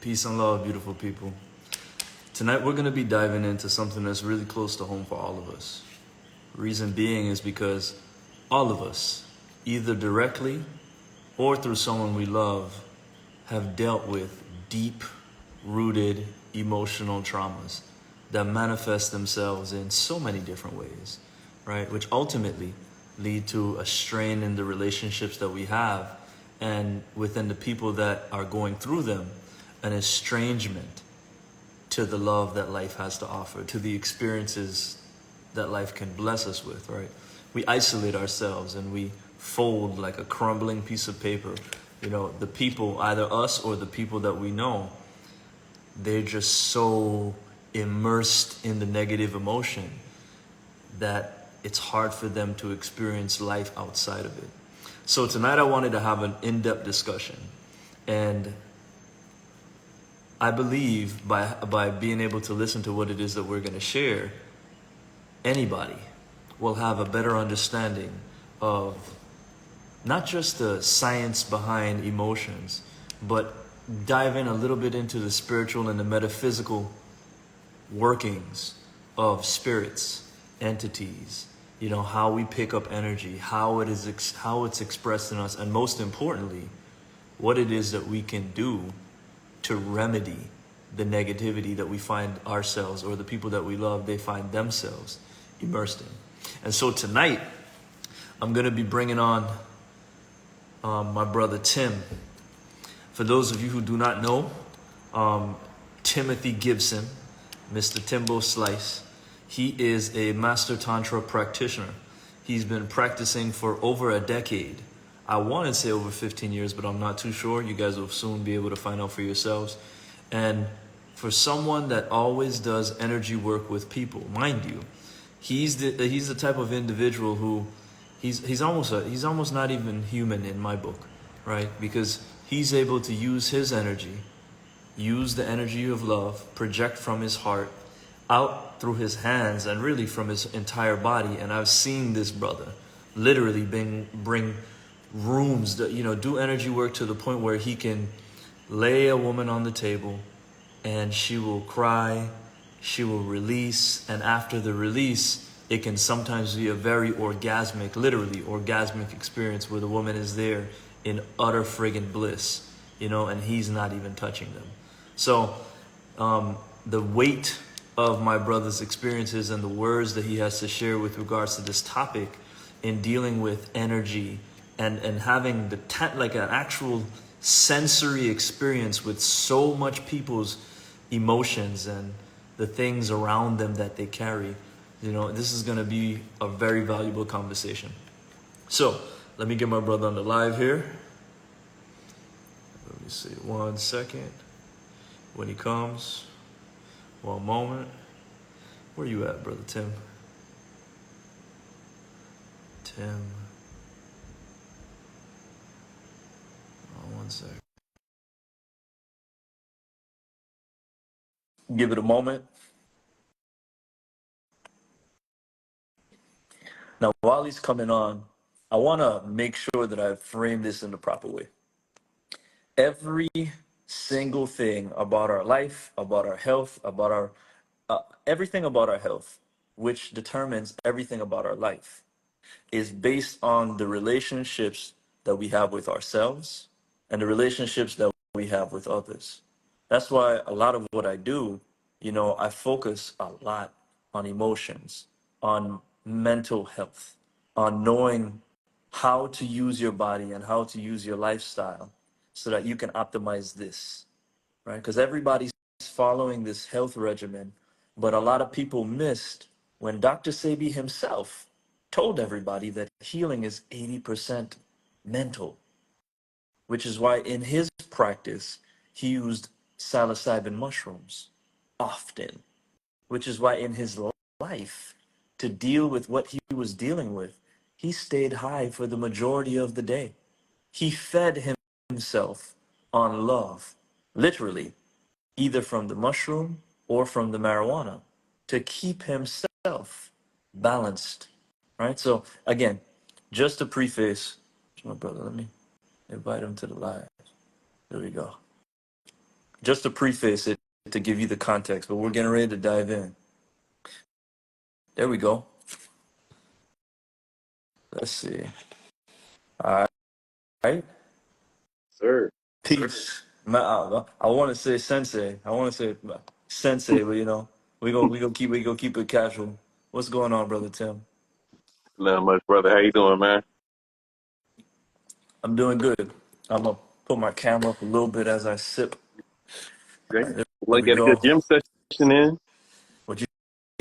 Peace and love, beautiful people. Tonight we're going to be diving into something that's really close to home for all of us. Reason being is because all of us, either directly or through someone we love, have dealt with deep rooted emotional traumas that manifest themselves in so many different ways, right? Which ultimately lead to a strain in the relationships that we have and within the people that are going through them, an estrangement to the love that life has to offer, to the experiences that life can bless us with, right? We isolate ourselves and we fold like a crumbling piece of paper. You know, the people, either us or the people that we know, they're just so immersed in the negative emotion that it's hard for them to experience life outside of it. So tonight I wanted to have an in-depth discussion. And I believe by being able to listen to what it is that we're going to share, anybody will have a better understanding of not just the science behind emotions, but dive in a little bit into the spiritual and the metaphysical workings of spirits, entities, you know, how we pick up energy, how it's expressed in us, and most importantly, what it is that we can do to remedy the negativity that we find ourselves or the people that we love, they find themselves immersed in. And so tonight, I'm going to be bringing on my brother Tim. For those of you who do not know, Timothy Gibson, Mr. Timbo Slice, he is a Master Tantra practitioner. He's been practicing for over a decade. I want to say over 15 years, but I'm not too sure. You guys will soon be able to find out for yourselves. And for someone that always does energy work with people, mind you, he's the type of individual who he's almost not even human in my book, right? Because he's able to use his energy, use the energy of love, project from his heart out through his hands and really from his entire body. And I've seen this brother literally bring rooms that, you know, do energy work to the point where he can lay a woman on the table and she will cry, she will release, and after the release, it can sometimes be a very orgasmic, literally orgasmic experience where the woman is there in utter friggin' bliss, you know, and he's not even touching them. So the weight of my brother's experiences and the words that he has to share with regards to this topic in dealing with energy and having like an actual sensory experience with so much people's emotions and the things around them that they carry, you know, this is going to be a very valuable conversation. So let me get my brother on the live here. Let me see, 1 second. When he comes, 1 moment. Where you at, brother Tim? Tim. Oh, 1 second. Give it a moment. Now, while he's coming on, I want to make sure that I frame this in the proper way. Every single thing about our life, about our health, about our everything about our health, which determines everything about our life, is based on the relationships that we have with ourselves and the relationships that we have with others. That's why a lot of what I do, you know, I focus a lot on emotions, on mental health, on knowing how to use your body and how to use your lifestyle so that you can optimize this, right? Because everybody's following this health regimen, but a lot of people missed when Dr. Sebi himself told everybody that healing is 80% mental, which is why in his practice, he used psilocybin mushrooms often, which is why in his life, to deal with what he was dealing with, he stayed high for the majority of the day. He fed himself on love, literally, either from the mushroom or from the marijuana, to keep himself balanced, right? So again, just to preface, my brother, let me invite him to the live. There we go. just to preface it to give you the context, but we're getting ready to dive in. There we go. Let's see. All right. Sir. Peace. I want to say sensei. I want to say sensei, but we gonna keep it casual. What's going on, brother Tim? Not much, brother. How you doing, man? I'm doing good. I'm gonna put my camera up a little bit as I sip. Great. There Look like we you had a good go. gym session in. What you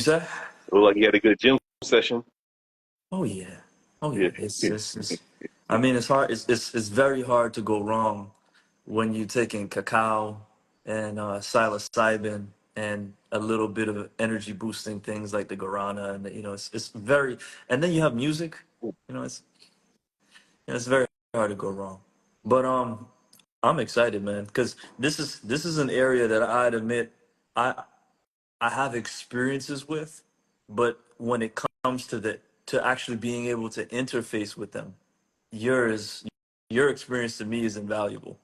say? Look like you had a good gym session. Oh yeah. Oh Yeah. yeah. It's I mean, it's hard. It's very hard to go wrong when you're taking cacao and psilocybin and a little bit of energy boosting things like the guarana, and it's very, and then you have music. It's very hard to go wrong. But I'm excited, man, because this is an area that I'd admit I I have experiences with, but when it comes to actually being able to interface with them, yours your experience to me is invaluable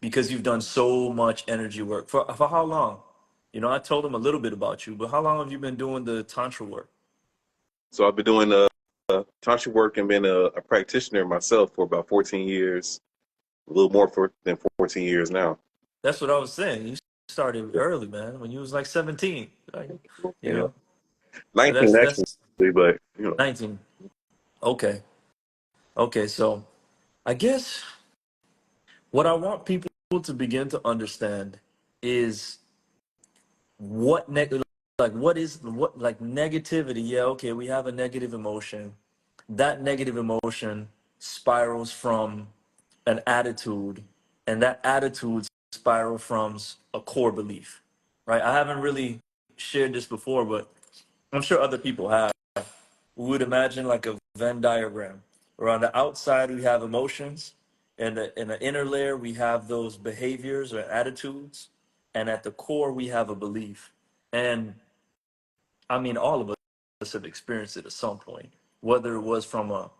because you've done so much energy work. For how long? I told them a little bit about you, but how long have you been doing the tantra work? So I've been doing tantra work and been a practitioner myself for about 14 years, a little more than 14 years now. That's what I was saying. You started early, man, when you was like 17. Like, you Yeah. know. So 19 actually, that's but 19. Okay. Okay, so I guess what I want people to begin to understand is what what is what like negativity. Yeah, okay, we have a negative emotion. That negative emotion spirals from an attitude, and that attitude spiral from a core belief, right? I haven't really shared this before, but I'm sure other people have. We would imagine like a Venn diagram, where on the outside we have emotions, and in the inner layer we have those behaviors or attitudes, and at the core we have a belief. And I mean, all of us have experienced it at some point, whether it was from a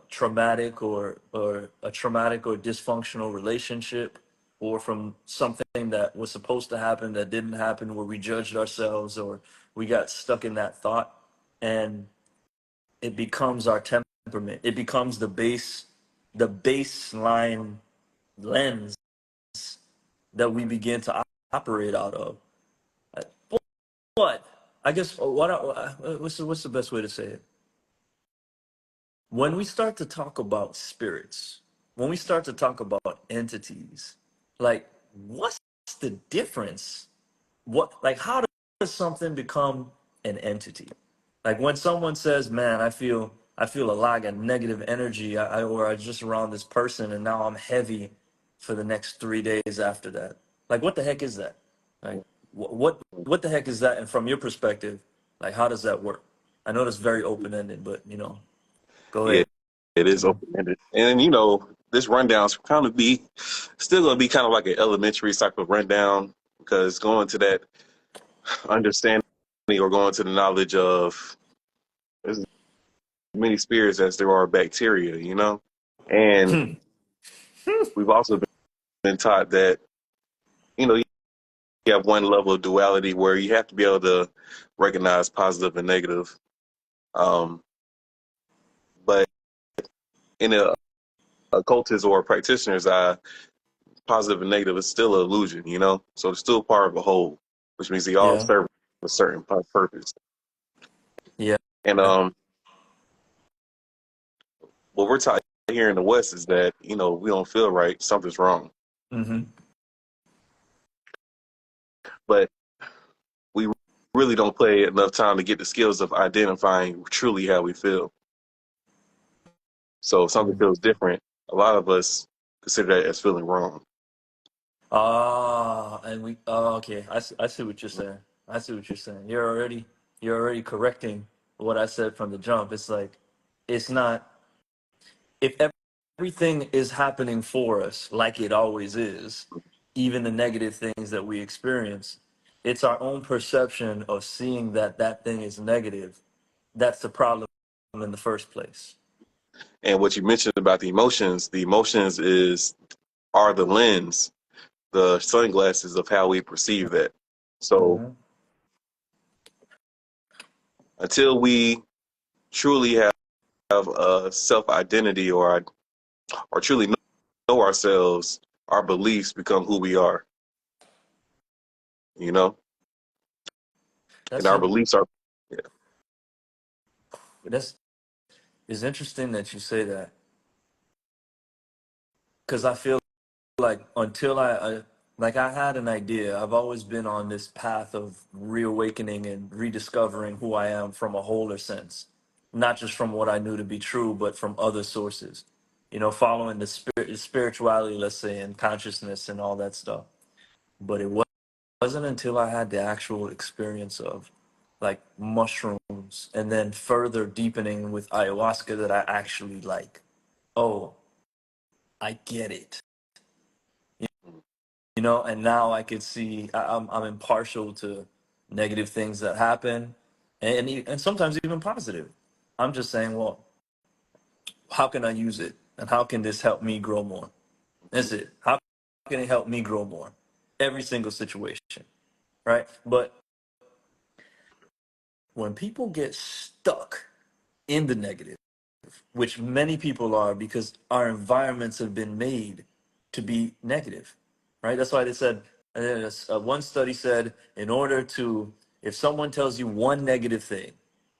traumatic or dysfunctional relationship, or from something that was supposed to happen that didn't happen, where we judged ourselves or we got stuck in that thought, and it becomes our temperament. It becomes the baseline lens that we begin to operate out of. But I guess what's the best way to say it? When we start to talk about spirits, when we start to talk about entities, like what's the difference? How does something become an entity? Like when someone says, "Man, I feel a lot of negative energy," or I just around this person and now I'm heavy for the next 3 days after that. Like what the heck is that? Like what the heck is that? And from your perspective, like how does that work? I know that's very open ended, but go yeah, ahead. it is open-ended. And this rundown's kind of be still gonna be kind of like an elementary type of rundown because going to that understanding or going to the knowledge of there's as many spirits as there are bacteria. And we've also been taught that, you have one level of duality where you have to be able to recognize positive and negative. But in a occultist or a practitioner's eye, positive and negative is still an illusion. So it's still part of a whole, which means they all Yeah, serve a certain purpose. yeah. And what we're taught here in the West is that, we don't feel right, something's wrong. Mm-hmm. But we really don't play enough time to get the skills of identifying truly how we feel. So if something feels different, a lot of us consider that as feeling wrong. And okay. I see what you're saying. I see what you're saying. You're already correcting what I said from the jump. It's like it's not if everything is happening for us like it always is, even the negative things that we experience, it's our own perception of seeing that that thing is negative. That's the problem in the first place. And what you mentioned about the emotions is are the lens the sunglasses of how we perceive that. So Mm-hmm. until we truly have a self identity or truly know ourselves, our beliefs become who we are, you know, and That's our it. beliefs are. Yeah. That's it's interesting that you say that because I feel like until like I had an idea, I've always been on this path of reawakening and rediscovering who I am from a wholer sense, not just from what I knew to be true, but from other sources. You know, following the spirituality, let's say, and consciousness and all that stuff. But it wasn't until I had the actual experience of like mushrooms and then further deepening with ayahuasca that I actually like, oh, I get it. You know, and now I could see I'm impartial to negative things that happen, and sometimes even positive. I'm just saying, well, how can I use it, and how can this help me grow more? That's it. How can it help me grow more? Every single situation, right? But when people get stuck in the negative, which many people are because our environments have been made to be negative, right? That's why they said, one study said, in order to, if someone tells you one negative thing,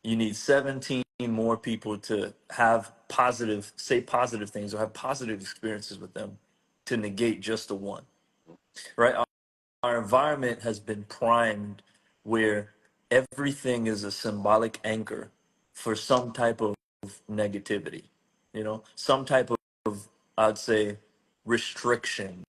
you need 17 more people to have positive, say positive things or have positive experiences with them to negate just the one, right? Our environment has been primed where everything is a symbolic anchor for some type of negativity, you know, some type of, I'd say, restriction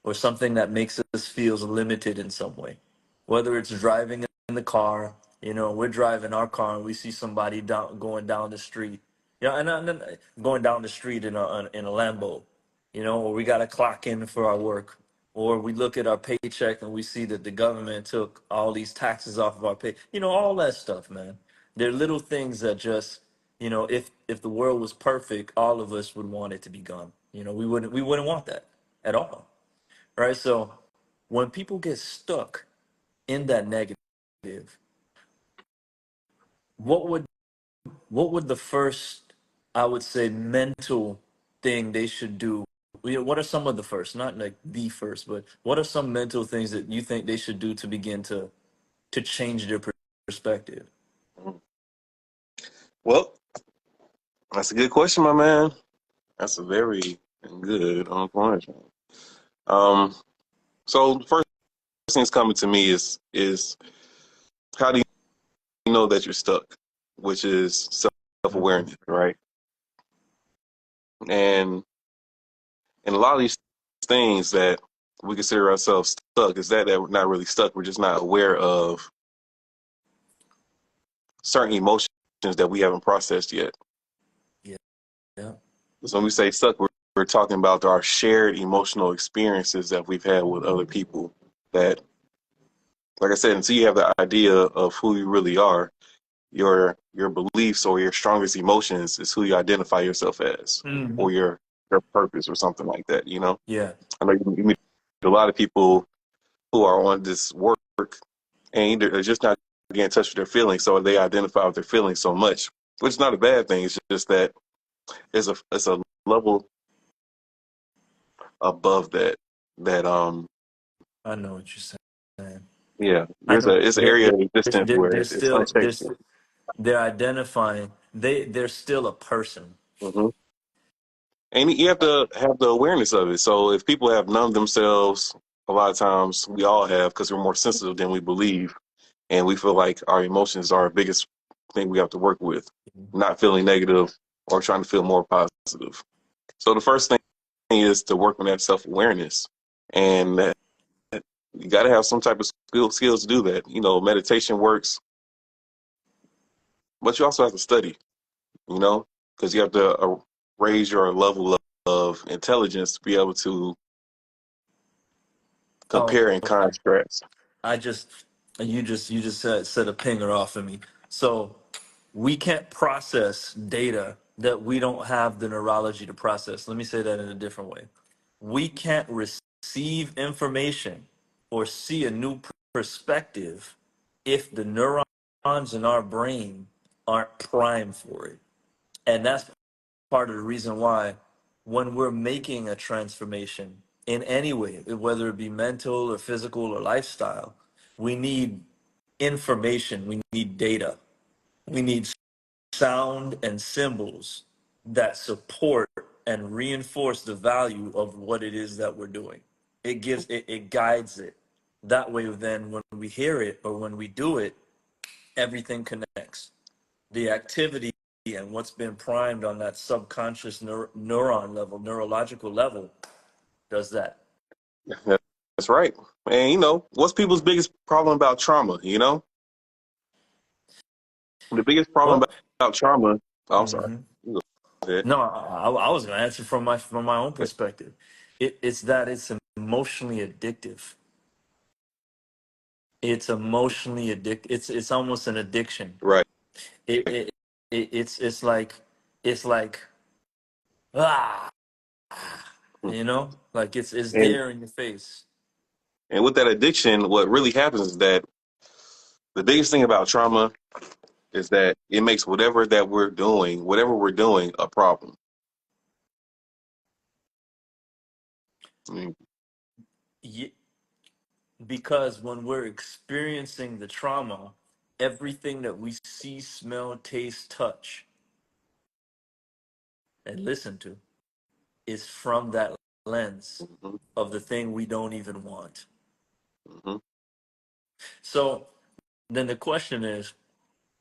or something that makes us feel limited in some way. Whether it's driving in the car, you know, we're driving our car and we see somebody going down the street, you know, and going down the street in a Lambo, you know, or we got to clock in for our work, or we look at our paycheck and we see that the government took all these taxes off of our pay, you know, all that stuff, man. They're little things that just, you know, if the world was perfect, all of us would want it to be gone. You know, we wouldn't want that at all, right? So when people get stuck in that negative, what would what would the first, I would say, mental thing they should do? You know, what are some of the first, not like the first, but what are some mental things that you think they should do to begin to change their perspective? Well, that's a good question, my man. That's a very good on point. Um, so the first thing that's coming to me is how do you know that you're stuck, which is self Mhm. awareness, right? And a lot of these things that we consider ourselves stuck is that we're not really stuck. We're just not aware of certain emotions that we haven't processed yet. Yeah, yeah. So when we say stuck, we're talking about our shared emotional experiences that we've had with other people. That, like I said, until you have the idea of who you really are, your beliefs or your strongest emotions is who you identify yourself as, Hmm. or your purpose or something like that. You know, Yeah. I know you meet a lot of people who are on this work and they're just not getting in touch with their feelings, so they identify with their feelings so much, which is not a bad thing. It's just that it's a level above that. I know what you're saying. Yeah, I there's know. it's an area of existence where They're it's still unshakable. they're identifying. They're still a person. Hmm. And you have to have the awareness of it. So if people have numbed themselves, a lot of times we all have because we're more sensitive than we believe, and we feel like our emotions are our biggest thing we have to work with, not feeling negative or trying to feel more positive. So the first thing is to work on that self awareness, and you got to have some type of skills to do that. You know, meditation works, but you also have to study. You know, because you have to raise your level of intelligence to be able to Oh, compare and okay. contrast. I just you just set a pinger off of me. So we can't process data that we don't have the neurology to process. Let me say that in a different way. We can't receive information or see a new perspective if the neurons in our brain aren't primed for it. And that's part of the reason why when we're making a transformation in any way, whether it be mental or physical or lifestyle, we need information, we need data, we need sound and symbols that support and reinforce the value of what it is that we're doing. It guides it. That way, then when we hear it or when we do it, everything connects. The activity and what's been primed on that subconscious neuron level, neurological level, does that. That's right. And what's people's biggest problem about trauma? The biggest problem Well, about trauma. Oh, I'm sorry. mhm. You go ahead. No, I was going to answer from my own perspective. It's that it's emotionally addictive. It's emotionally addictive. It's almost an addiction. Right. It's like ah, like it's And there in your face. and with that addiction, what really happens is that the biggest thing about trauma is that it makes whatever we're doing, a problem. I mean, Ye- because when we're experiencing the trauma, everything that we see, smell, taste, touch, and listen to is from that lens mhm, of the thing we don't even want. mhm, So then the question is,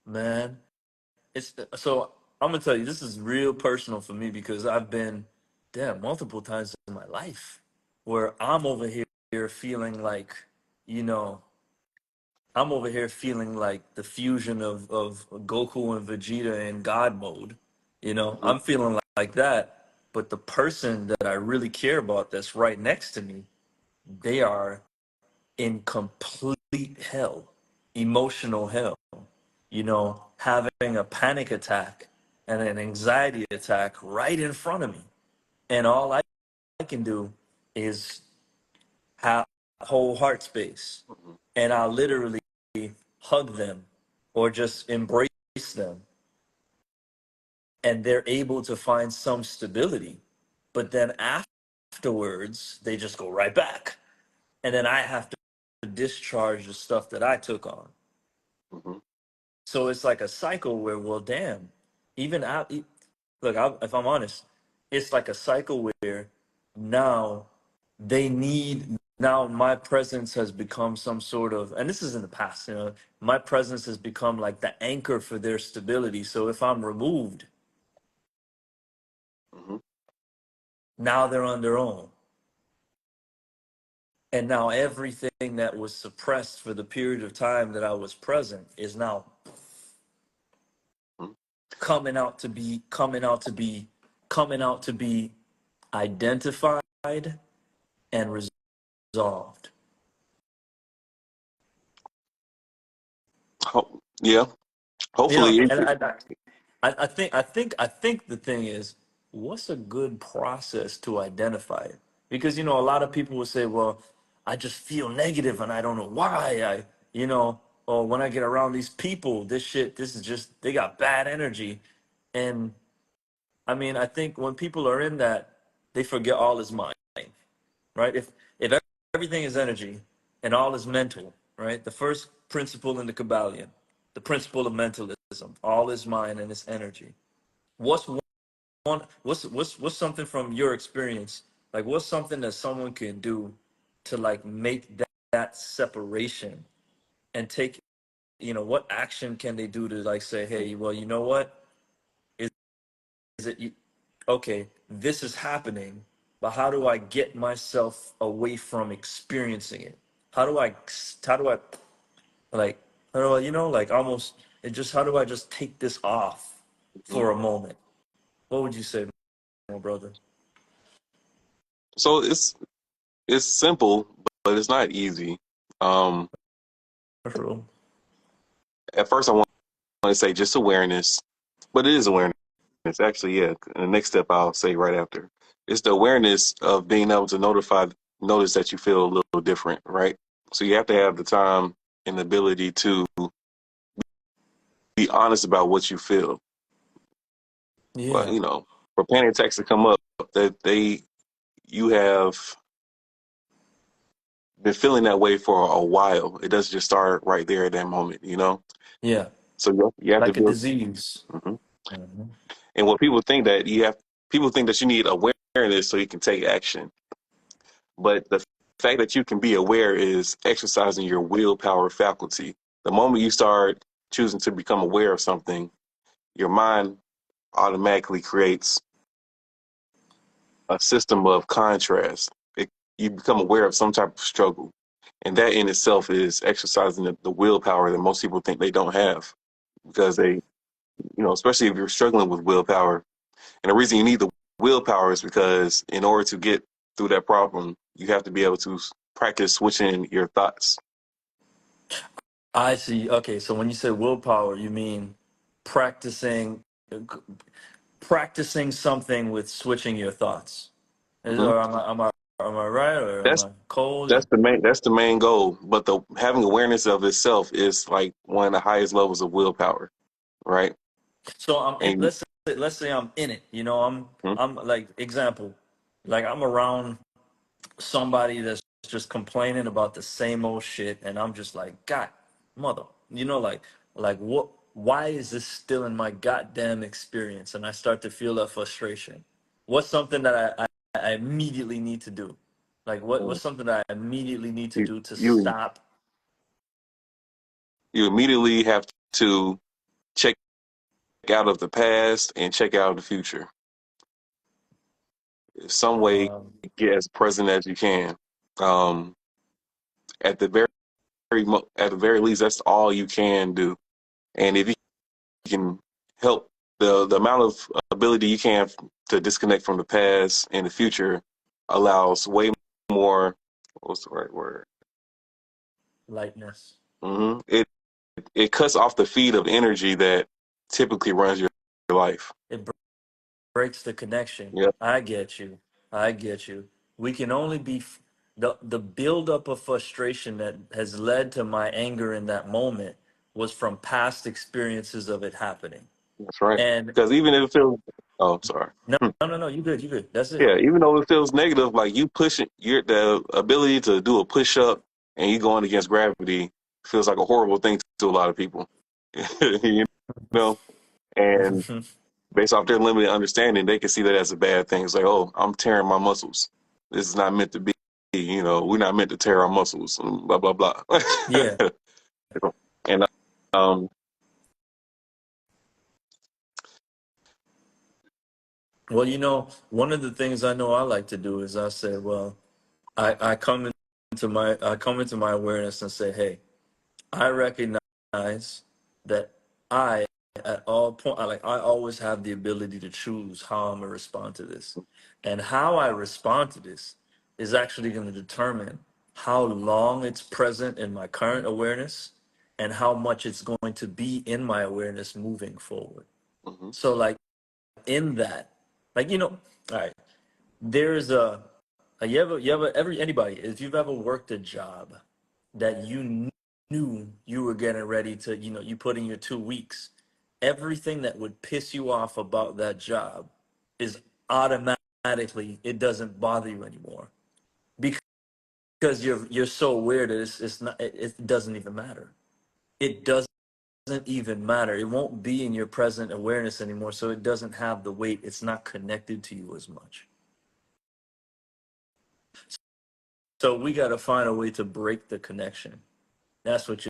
man, it's so I'm gonna tell you this is real personal for me because I've been multiple times in my life where I'm over here feeling like, you know, I'm over here feeling like the fusion of Goku and Vegeta in God mode. mhm, I'm feeling like that, but the person that I really care about that's right next to me, they are in complete hell, emotional hell, having a panic attack and an anxiety attack right in front of me. And all I can do is have whole heart space. mhm, And I'll literally hug them or just embrace them. And they're able to find some stability. But then afterwards, they just go right back. And then I have to discharge the stuff that I took on. mhm. So it's like a cycle where, well, damn, even out. Look, if I'm honest, it's like a cycle where now now my presence has become some sort of, and this is in the past, my presence has become like the anchor for their stability. So if I'm removed, Mhm. now they're on their own. And now everything that was suppressed for the period of time that I was present is now Mhm. coming out to be identified and resolved. Yeah. Hopefully, And I think the thing is, what's a good process to identify it? Because a lot of people will say, well, I just feel negative and I don't know why. Or when I get around these people, this is just they got bad energy. And I mean, I think when people are in that, they forget all is mind, right? If everything is energy and all is mental, right? The first principle in the Kabbalion, the principle of mentalism, all is mind and it's energy. What's what's something from your experience? Like what's something that someone can do to like make that separation and take, what action can they do to like say, hey, well, you know what? Is it okay, this is happening, but how do I get myself away from experiencing it? How do I like how do I, like almost it just how do I just take this off mhm. for a moment? What would you say, my brother? So it's simple, but it's not easy. Um, True. at first, I want to say just awareness, but it is awareness. Actually, yeah. And the next step I'll say right after is the awareness of being able to notify notice that you feel a little different, right? So you have to have the time and the ability to be honest about what you feel. Well, Yeah, you know, for panic attacks to come up, that you have been feeling that way for a while. It doesn't just start right there at that moment, you know. yeah, So you have to like a build. disease. Mhm. Hmm. And what people think that you need awareness so you can take action. But the fact that you can be aware is exercising your willpower faculty. The moment you start choosing to become aware of something, your mind automatically creates a system of contrast. You become aware of some type of struggle. And that in itself is exercising the willpower that most people think they don't have because especially if you're struggling with willpower. And the reason you need the willpower is because in order to get through that problem, you have to be able to practice switching your thoughts. I see. Okay, so when you say willpower, you mean practicing practicing something with switching your thoughts. Hmm Or am I right or am That's I cold? that's the main goal. But the having awareness of itself is like one of the highest levels of willpower, right? So And let's say I'm in it. I'm like example, like I'm around somebody that's just complaining about the same old shit, and I'm just like, God, mother, like what? Why is this still in my goddamn experience? And I start to feel that frustration. What's something that I immediately need to do? Like what's something that I immediately need to you do to you stop? you immediately have to check out of the past and check out of the future. Some way, Um, get as present as you can. Um, at the at the very least, that's all you can do. And if you can help the amount of ability you can to disconnect from the past and the future allows way more. What's the right word? lightness. It cuts off the feed of energy that typically runs your life. It breaks the connection. Yeah, I get you. I get you. We can only be the buildup of frustration that has led to my anger in that moment was from past experiences of it happening. that's right. And Because even if it feels, oh, I'm sorry. no, no, no, no. You good. You good. That's it. Yeah, even though it feels negative, like you pushing the ability to do a push up and you going against gravity feels like a horrible thing to a lot of people. you know, and based off their limited understanding, they can see that as a bad thing. It's like, oh, I'm tearing my muscles. This is not meant to be. We're not meant to tear our muscles. And blah blah blah. Yeah. and um, Well, one of the things I know I like to do is I say, well, I come into my awareness and say, hey, I recognize that I, at all point, I always have the ability to choose how I'm gonna respond to this, and how I respond to this is actually going to determine how long it's present in my current awareness, and how much it's going to be in my awareness moving forward. mhm, So, like in that, like all right, there's you ever every anybody if you've ever worked a job that you knew you were getting ready to, you put in your 2 weeks, everything that would piss you off about that job is automatically, it doesn't bother you anymore because you're so aware that it's not, it doesn't even matter. It doesn't even matter. It won't be in your present awareness anymore, so it doesn't have the weight. It's not connected to you as much. So we got to find a way to break the connection. That's what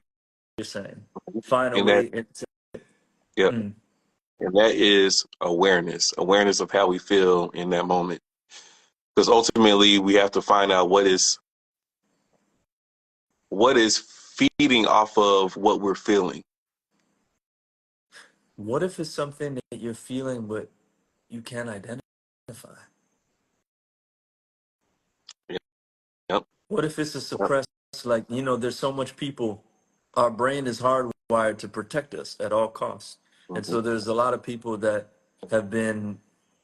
you're saying. Find a and that way. yeah, Mm. and that is awareness of how we feel in that moment. Because ultimately, we have to find out what is feeding off of what we're feeling. What if it's something that you're feeling but you can't identify? Yep. What if it's a Yep. suppressed, like, there's so much people, our brain is hardwired to protect us at all costs. And hmm so there's a lot of people that have been,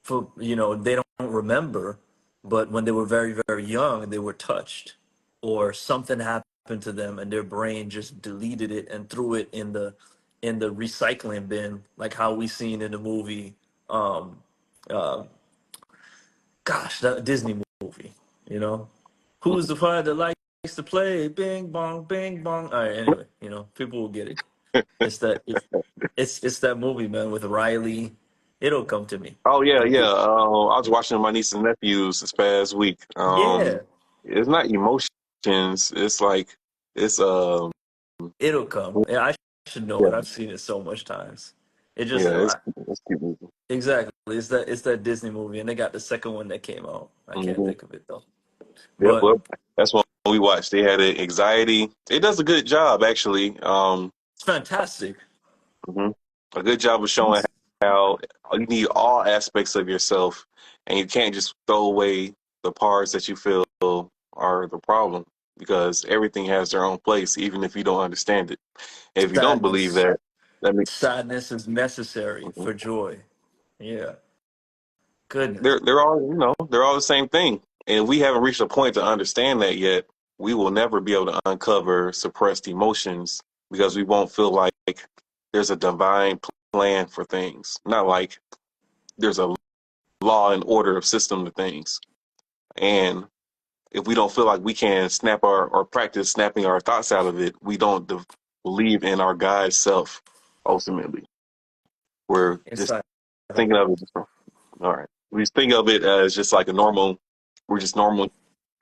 they don't remember, but when they were very, very young, they were touched, or something happened to them, and their brain just deleted it and threw it in the recycling bin, like how we seen in the movie. Um, uh, Gosh, that Disney movie. You know, who's the fire that likes to play bing bong? All right, anyway, people will get it. It's that it's that movie, man, with Riley. It'll come to me. Oh yeah, It'll yeah. get I was watching my niece and nephews this past week. yeah. It's not emotions. It's like it's It'll come. Yeah, I should know yeah, it. I've seen it so much times. It just yeah. It's cute movie. exactly. It's that Disney movie, and they got the second one that came out. I can't Hmm. think of it though. Yep, But well, that's what we watched. They had anxiety. It does a good job actually. it's fantastic. Mhm. A good job of showing how you need all aspects of yourself, and you can't just throw away the parts that you feel are the problem because everything has their own place, even if you don't understand it. If you don't believe Sadness. that, that means Sadness is necessary for joy. Yeah. Goodness. they're all they're all the same thing, and if we haven't reached a point to understand that yet, we will never be able to uncover suppressed emotions because we won't feel like there's a divine plan for things, not like there's a law and order of system to things. And if we don't feel like we can snap our or practice snapping our thoughts out of it, we don't believe in our God self. Ultimately, we're just Inside thinking out. of it. All right, we just think of it as just like a normal. We're just normal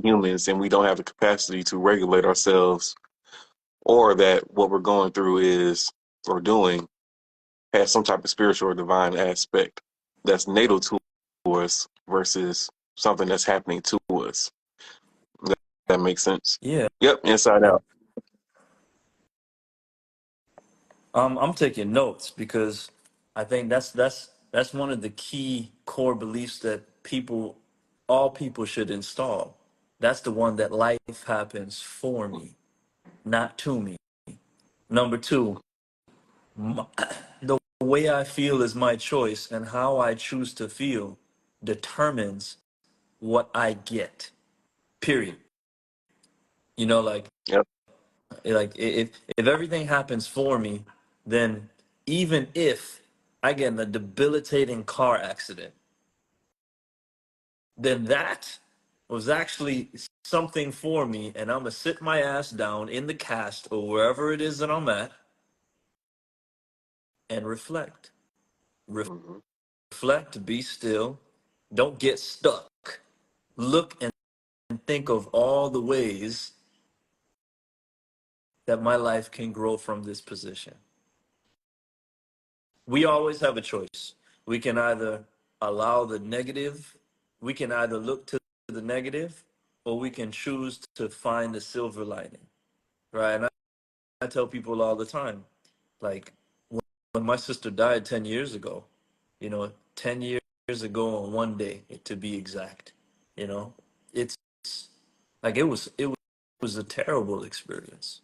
humans, and we don't have the capacity to regulate ourselves, or that what we're going through is or doing has some type of spiritual or divine aspect that's natal to us versus something that's happening to us. That makes sense. Yeah. Yep, inside out. I'm taking notes because I think that's one of the key core beliefs that all people should install. That's the one that life happens for me, not to me. Number two, m- the way I feel is my choice, and how I choose to feel determines what I get. Period. Like Yep. if everything happens for me, then even if I get in a debilitating car accident, then that was actually something for me, and I'm gonna sit my ass down in the cast or wherever it is that I'm at and reflect. Hmm. Reflect, be still, don't get stuck. Look and think of all the ways that my life can grow from this position. We always have a choice. We can either allow the negative, we can either look to the negative, or we can choose to find the silver lining, right? And I tell people all the time, like when my sister died 10 years ago, 10 years ago on one day, to be exact, you know, it's like it was a terrible experience.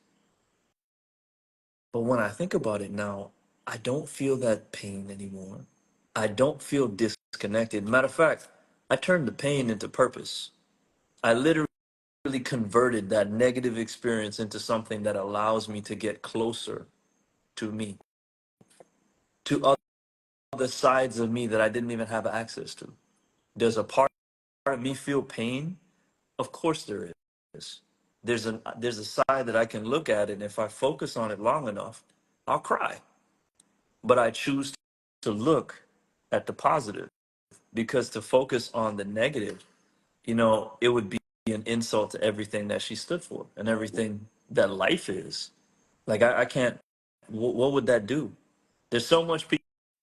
But when I think about it now, I don't feel that pain anymore. I don't feel disconnected. Matter of fact, I turned the pain into purpose. I literally converted that negative experience into something that allows me to get closer to me, to other sides of me that I didn't even have access to. Does a part of me feel pain? Of course there is. There's a side that I can look at, and if I focus on it long enough, I'll cry. But I choose to look at the positive, because to focus on the negative, it would be an insult to everything that she stood for and everything that life is. Like I can't. What would that do? There's so much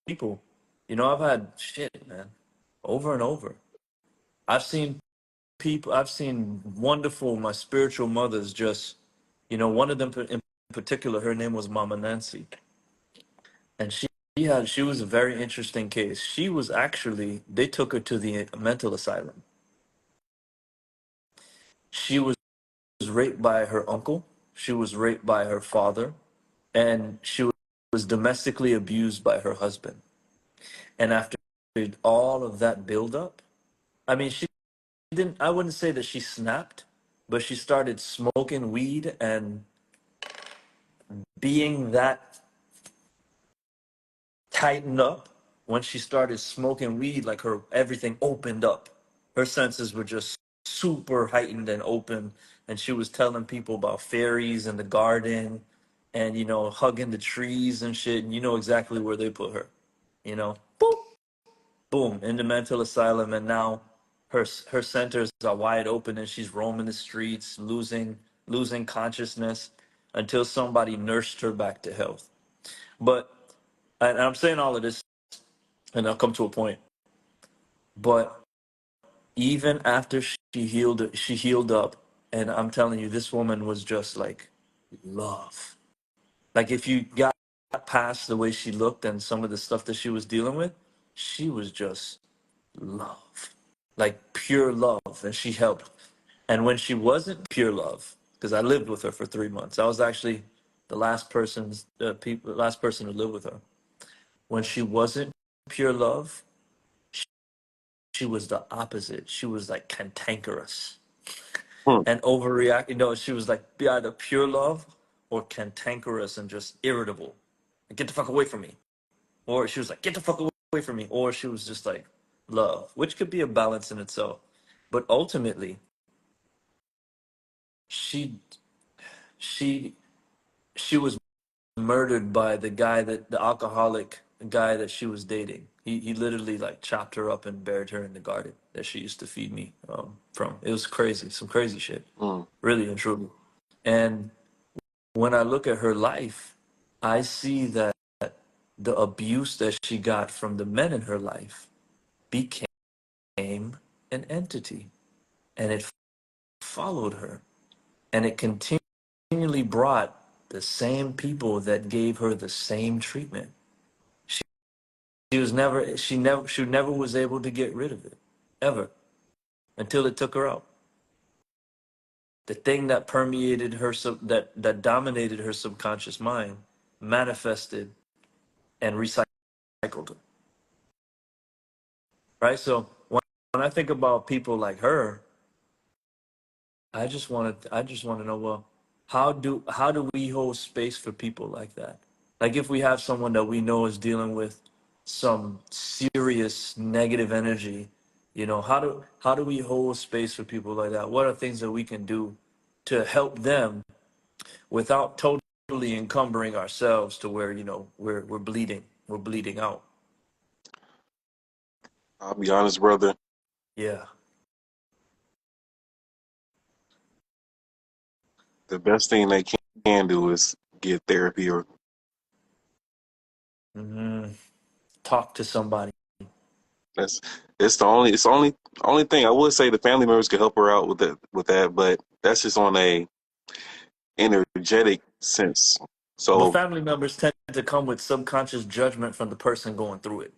people. I've had shit, man, over and over. I've seen people. I've seen wonderful. My spiritual mothers just, one of them in particular. Her name was Mama Nancy, and she was a very interesting case. She was actually, they took her to the mental asylum. She was raped by her uncle. She was raped by her father, and she was domestically abused by her husband. And after all of that buildup, I mean, didn't. I wouldn't say that she snapped, but she started smoking weed and being that tightened up. When she started smoking weed, like her everything opened up. Her senses were just super heightened and open, and she was telling people about fairies in the garden, and hugging the trees and shit. And you know exactly where they put her. Boop, boom, in the mental asylum, and now her centers are wide open, and she's roaming the streets, losing consciousness until somebody nursed her back to health. But and I'm saying all of this, and I'll come to a point. But even after she healed up, and I'm telling you, this woman was just like love. Like if you got past the way she looked and some of the stuff that she was dealing with, she was just love, like pure love, and she helped. And when she wasn't pure love, because I lived with her for 3 months, I was actually the last person to live with her. When she wasn't pure love, she was the opposite. She was like cantankerous Hmm. and overreact. She was like either pure love or cantankerous and just irritable. Like, get the fuck away from me. Or she was like, get the fuck away from me. Or she was just like love, which could be a balance in itself. But ultimately, she she she was murdered by the alcoholic guy that she was dating. He literally like chopped her up and buried her in the garden that she used to feed me from. It was crazy, some crazy shit, Hmm. really and truly. And when I look at her life, I see that the abuse that she got from the men in her life became an entity, and it followed her, and it continually brought the same people that gave her the same treatment. She never was able to get rid of it, ever, until it took her out. The thing that permeated her that dominated her subconscious mind manifested and recycled her. Right? So when I think about people like her, I just want to know, well, how do we hold space for people like that? Like if we have someone that we know is dealing with some serious negative energy, how do we hold space for people like that? What are things that we can do to help them without totally encumbering ourselves to where, we're bleeding out. I'll be honest, brother. Yeah. The best thing they can do is get therapy, or hmm Talk to somebody. that's it's the only thing I would say. The family members could help her out with that, but that's just on a energetic sense. But So, family members tend to come with subconscious judgment from the person going through it.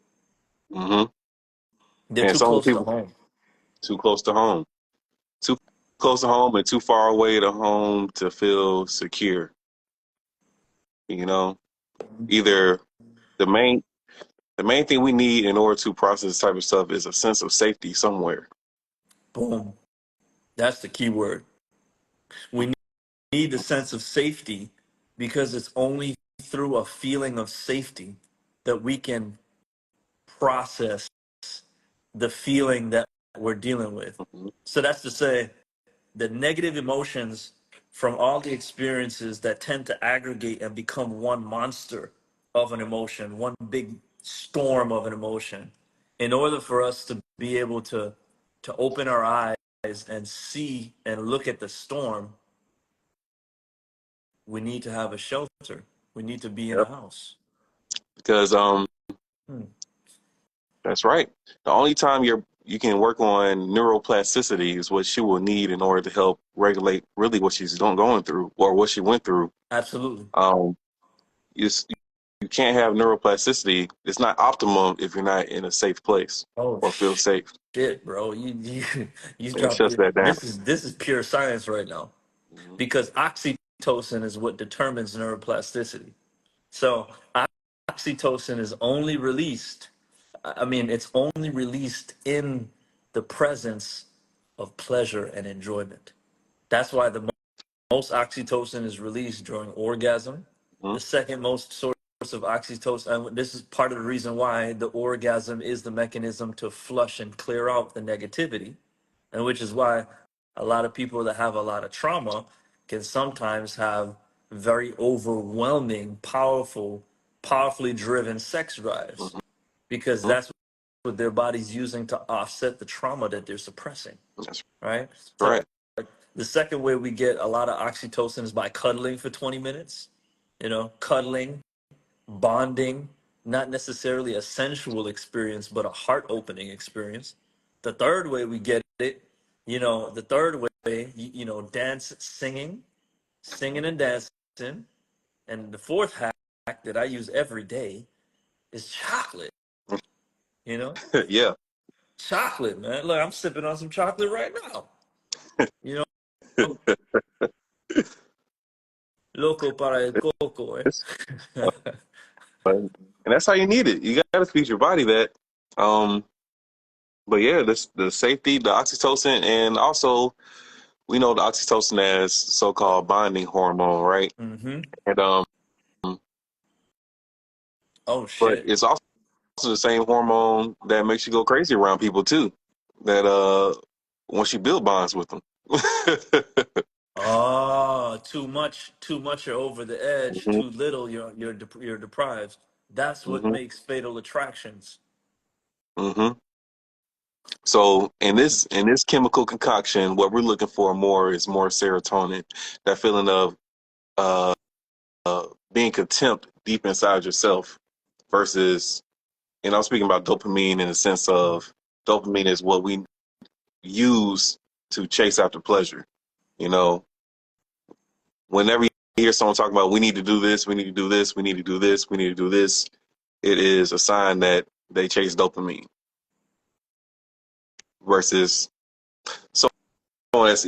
hmm They're and too some close to people home. too close to home, too close to home, and too far away to home to feel secure. You know, either the main the main thing we need in order to process this type of stuff is a sense of safety somewhere. Boom. That's the key word. We need the sense of safety because it's only through a feeling of safety that we can process the feeling that we're dealing with. Mhm. So that's to say, the negative emotions from all the experiences that tend to aggregate and become one monster of an emotion, one big storm of an emotion. In order for us to be able to open our eyes and see and look at the storm, we need to have a shelter. We need to be in a Yep. house. Because Hmm. that's right. The only time you can work on neuroplasticity is what she will need in order to help regulate really what she's going through or what she went through. Absolutely. Um, you can't have neuroplasticity. It's not optimum if you're not in a safe place Oh or feel safe. shit, bro! You It dropped shuts it. that down. This is pure science right now, Mhm. because oxytocin is what determines neuroplasticity. So oxytocin is only released. I mean, it's only released in the presence of pleasure and enjoyment. That's why the most oxytocin is released during orgasm. Mm-hmm. The second most source of oxytocin, and this is part of the reason why the orgasm is the mechanism to flush and clear out the negativity, and which is why a lot of people that have a lot of trauma can sometimes have very overwhelming, powerfully driven sex drives, because Mm-hmm. that's what their body's using to offset the trauma that they're suppressing, That's right? So right. the second way we get a lot of oxytocin is by cuddling for 20 minutes. Cuddling, bonding, not necessarily a sensual experience, but a heart opening experience. The third way we get it, the third way, dance, singing and dancing. And the fourth hack that I use every day is chocolate, you know, Yeah. chocolate, man. Look, I'm sipping on some chocolate right now, you know, loco para el coco, eh? It's, and that's how you need it. You got to feed your body that. Um, but yeah, the safety, the oxytocin, and also we know the oxytocin as so-called bonding hormone, right? Mm-hmm. And Oh, but shit. it's also the same hormone that makes you go crazy around people too. That once you build bonds with them. Oh, too much you're over the edge. hmm Too little you're deprived. That's what hmm makes fatal attractions. hmm So in this chemical concoction, what we're looking for more is more serotonin, that feeling of uh, being contempt deep inside yourself, versus, and I'm speaking about dopamine in the sense of dopamine is what we use to chase after pleasure. You know, whenever you hear someone talk about we need to do this, we need to do this, we need to do this, we need to do this, it is a sign that they chase dopamine versus someone that's,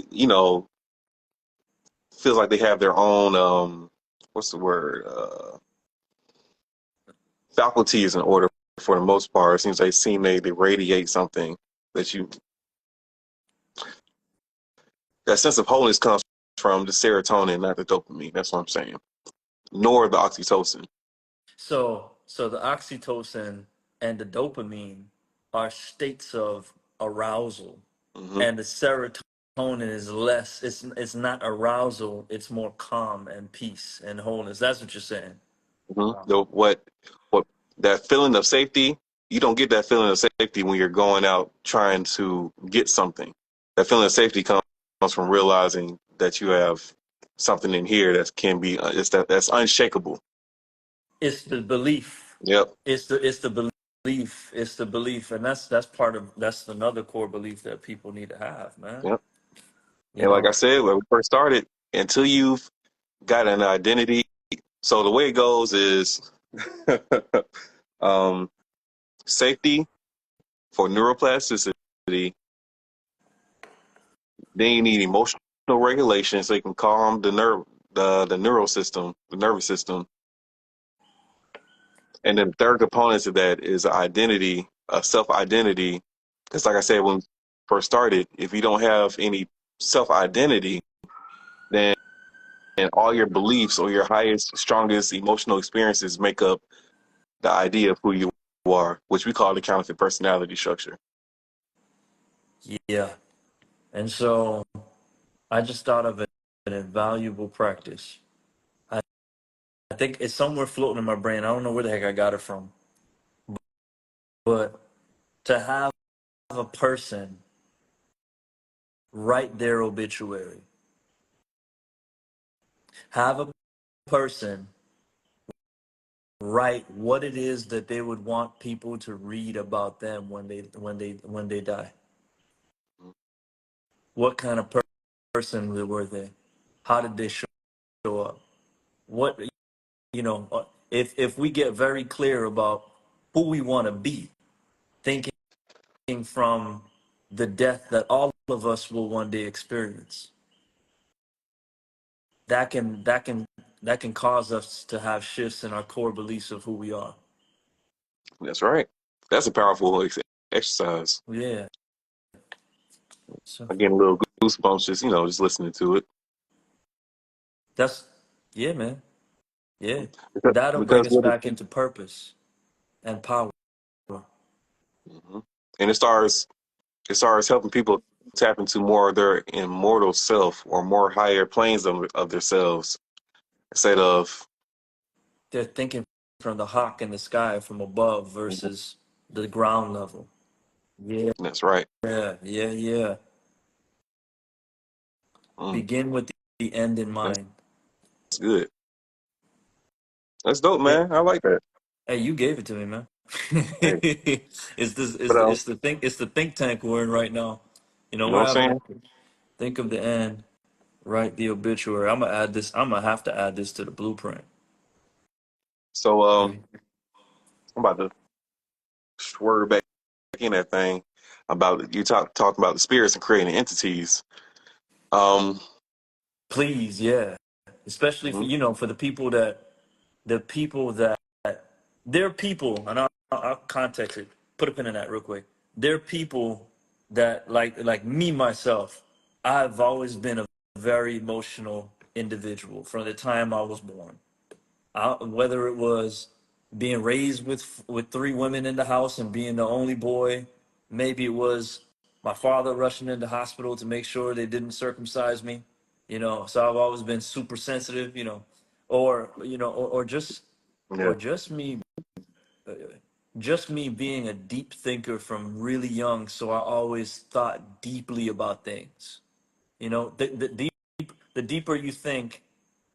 feels like they have their own what's the word, faculties in order for the most part. It seems they radiate something that you that sense of wholeness comes from the serotonin, not the dopamine. That's what I'm saying. Nor the oxytocin. So the oxytocin and the dopamine are states of arousal, hmm and the serotonin is less. It's not arousal. It's more calm and peace and wholeness. That's what you're saying. Wow. what that feeling of safety, you don't get that feeling of safety when you're going out trying to get something. That feeling of safety comes from realizing that you have something in here that can be that's unshakable. It's the belief. Yep. It's the belief. It's the belief, and that's another core belief that people need to have, man. Yep. You And like I know. said when we first started, until you've got an identity, so the way it goes is um, safety for neuroplasticity. Then you need emotional regulation so you can calm the neural system, the nervous system. And then the third component to that is identity, a self identity. Because like I said, when we first started, if you don't have any self identity, then all your beliefs or your highest, strongest emotional experiences make up the idea of who you are, which we call the counterfeit personality structure. Yeah. And so I just thought of it an invaluable practice. I, I think it's somewhere floating in my brain. I don't know where the heck I got it from. But to have a person write their obituary, have a person write what it is that they would want people to read about them when they die. What kind of person were they? How did they show up? What if we get very clear about who we want to be, thinking from the death that all of us will one day experience, that can cause us to have shifts in our core beliefs of who we are. That's right. That's a powerful exercise. Yeah. So I'm getting a little goosebumps just just listening to it. that's yeah, man. Yeah. Because, That'll bring because us back into purpose and power. Mhm. And it starts helping people tap into more of their immortal self or more higher planes of themselves instead of They're thinking from the hawk in the sky from above Mhm. versus the ground level. Yeah, That's right. yeah. Mm, Begin with the end in that's mind. good. That's dope, Yeah. man. I like that. Hey, you gave it to me, man. Hey, it's this but it's the think tank we're in right now. You know, you know we're what I'm having a saying? think of the end, write the obituary. I'm gonna add this. I'm gonna have to add this to the blueprint. So Right. I'm about to swerve back in that thing about you talking about the spirits and creating entities. Um, Please, yeah. Especially for mhm, for the people that they're people, and I'll context it. Put a pin in that real quick. They're people that like me myself. I've always been a very emotional individual from the time I was born. Whether it was being raised with three women in the house and being the only boy, maybe it was my father rushing into hospital to make sure they didn't circumcise me. So I've always been super sensitive. Or yeah. just me just me being a deep thinker from really young, so I always thought deeply about things. The deeper you think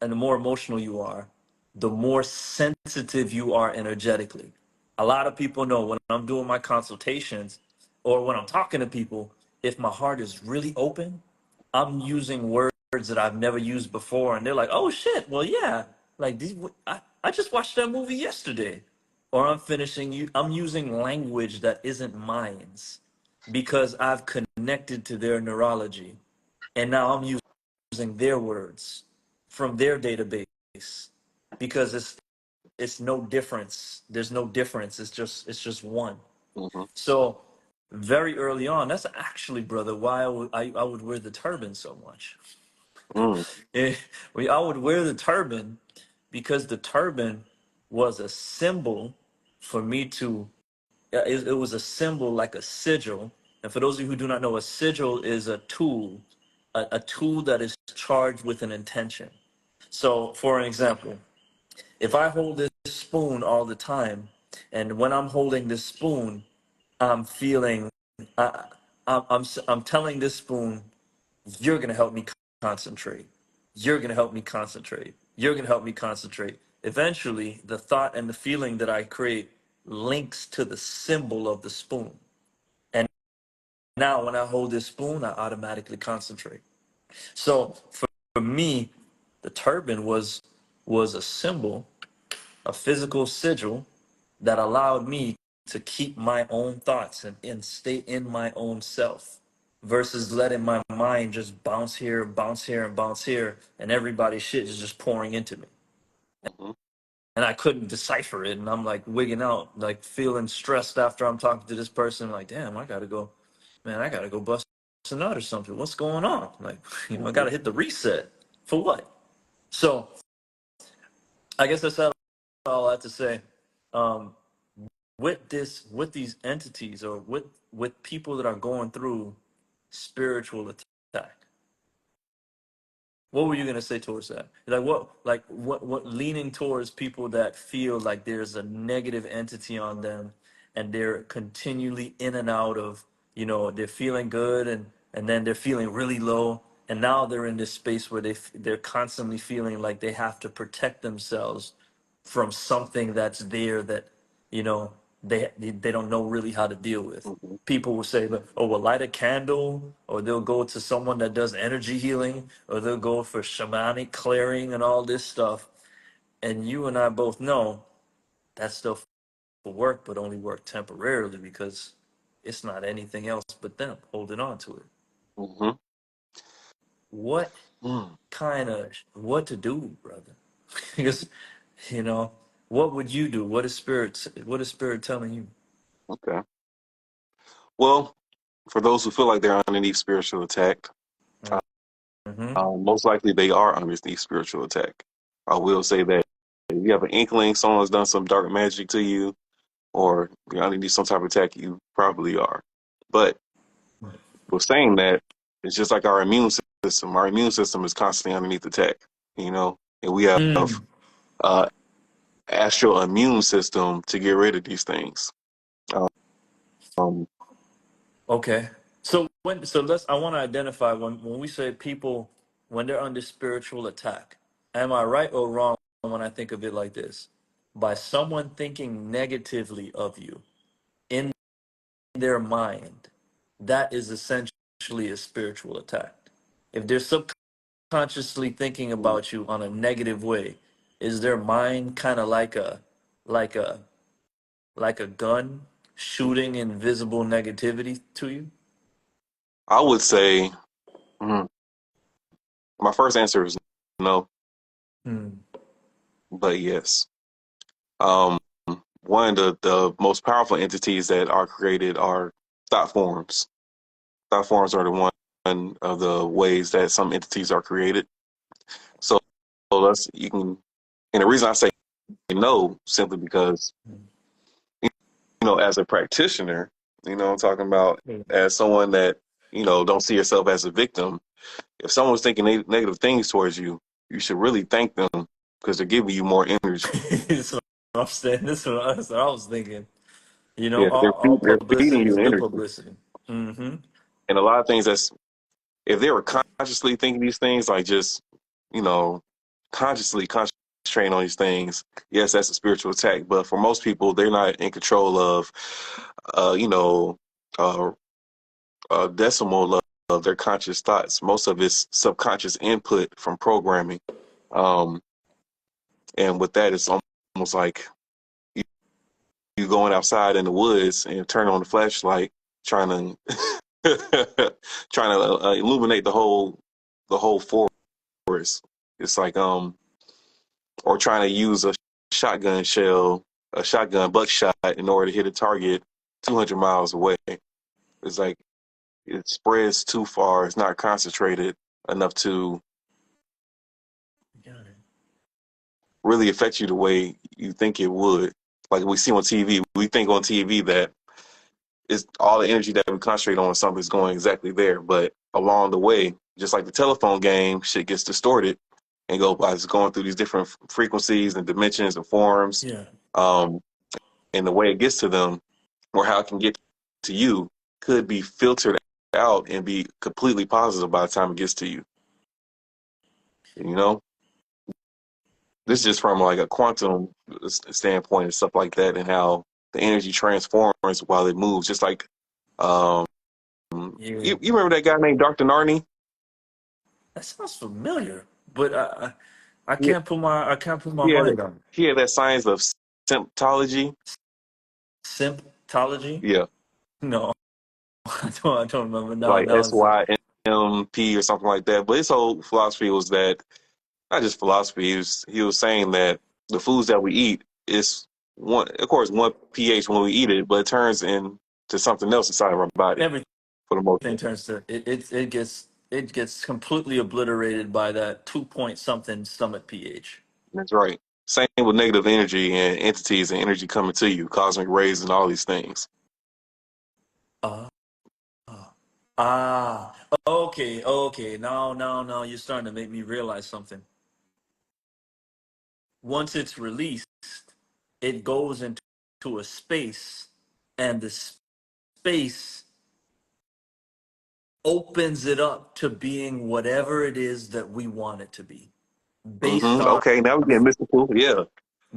and the more emotional you are, the more sensitive you are energetically. A lot of people know when I'm doing my consultations or when I'm talking to people, if my heart is really open, I'm using words that I've never used before. And they're like, oh shit, well, yeah. Like, I just watched that movie yesterday. Or I'm using language that isn't mine because I've connected to their neurology. And now I'm using their words from their database because it's no difference. There's no difference. It's just one. Hmm. So very early on, that's actually, brother, why I would wear the turban so much. Mm, Eh, I would wear the turban because the turban was a symbol for me to. It was a symbol like a sigil. And for those of you who do not know, a sigil is a tool, a tool that is charged with an intention. So, for an example, if I hold this spoon all the time, and when I'm holding this spoon, I'm feeling, I, I'm telling this spoon, you're gonna help me concentrate. You're gonna help me concentrate. You're gonna help me concentrate. Eventually, the thought and the feeling that I create links to the symbol of the spoon. And now, when I hold this spoon, I automatically concentrate. So, for me, the turban was a symbol, a physical sigil that allowed me to keep my own thoughts and stay in my own self versus letting my mind just bounce here, bounce here, and bounce here, and everybody's shit is just pouring into me. hmm. And I couldn't decipher it, and I'm like wigging out, like feeling stressed after I'm talking to this person. Like, damn, I gotta go, man, I gotta go bust a nut or something. What's going on? Like, I Hmm. gotta hit the reset for what? So I guess that's all I have to say. Um, with these entities or with people that are going through spiritual attack, what were you gonna say towards that? What leaning towards people that feel like there's a negative entity on them and they're continually in and out of, they're feeling good and then they're feeling really low, and now they're in this space where they're constantly feeling like they have to protect themselves from something that's there that you know they don't know really how to deal with. Hmm. People will say, "Oh, well, light a candle," or they'll go to someone that does energy healing, or they'll go for shamanic clearing and all this stuff. And you and I both know that stuff will work, but only work temporarily because it's not anything else but them holding on to it. Hmm. What Mm. what to do, brother? Because you know, what would you do? What is spirit telling you? Okay. Well, for those who feel like they're underneath spiritual attack, Mm-hmm. most likely they are underneath spiritual attack. I will say that if you have an inkling someone's done some dark magic to you, or you're underneath some type of attack, you probably are. But with saying that, it's just like our immune system. Our immune system is constantly underneath attack, you know, and we have Mm. uh, astral immune system to get rid of these things. Um, Okay. So let's I want to identify when we say people when they're under spiritual attack. Am I right or wrong when I think of it like this? By someone thinking negatively of you in their mind, that is essentially a spiritual attack. If they're subconsciously thinking about you on a negative way, is their mind kind of like a like a gun shooting invisible negativity to you? I would say mm, my first answer is no, Hmm. but yes. Um, one of the most powerful entities that are created are thought forms. Thought forms are the one of the ways that some entities are created. So let's you can, and the reason I say no simply because as a practitioner, I'm talking about as someone that don't see yourself as a victim. If someone's thinking negative things towards you, you should really thank them because they're giving you more energy. That's what I'm saying. That's what I was thinking. You know, Yeah, all they're feeding publicity you is good energy, publicity. Mm-hmm. and a lot of things that's if they were consciously thinking these things, like just you know consciously concentrating on these things, yes, that's a spiritual attack. But for most people, they're not in control of, uh, you know, uh, decimal of their conscious thoughts. Most of it's subconscious input from programming, um, and with that, it's almost like you going outside in the woods and turn on the flashlight, trying to trying to illuminate the whole forest. It's like or trying to use shotgun shell, a shotgun buckshot in order to hit a target 200 miles away. It's like it spreads too far. It's not concentrated enough to Got it. really affect you the way you think it would. Like we see on TV, we think on TV that it's all the energy that we concentrate on something is going exactly there. But along the way, just like the telephone game, shit gets distorted and go by just going through these different frequencies and dimensions and forms. Yeah. Um, and the way it gets to them or how it can get to you could be filtered out and be completely positive by the time it gets to you. You know, this is just from like a quantum standpoint and stuff like that, and how the energy transforms while it moves. Just like, um, Yeah. you remember that guy named Dr. Narni? That sounds familiar, but I Yeah, I can't put my he had mind on it. he had that science of symptology. Symptology? Yeah, No, I don't remember now. like Now it's SYMP or something like that. But his whole philosophy was that not just philosophy. He was saying that the foods that we eat is one, of course, one pH when we eat it, but it turns into something else inside of our body everything for the most part. turns to it gets completely obliterated by that 2 point something stomach pH. That's right. Same with negative energy and entities and energy coming to you, cosmic rays and all these things. Ah, ah, okay. Now you're starting to make me realize something. Once it's released, it goes into a space, and the space opens it up to being whatever it is that we want it to be, based on Okay, now we're getting mystical. Yeah.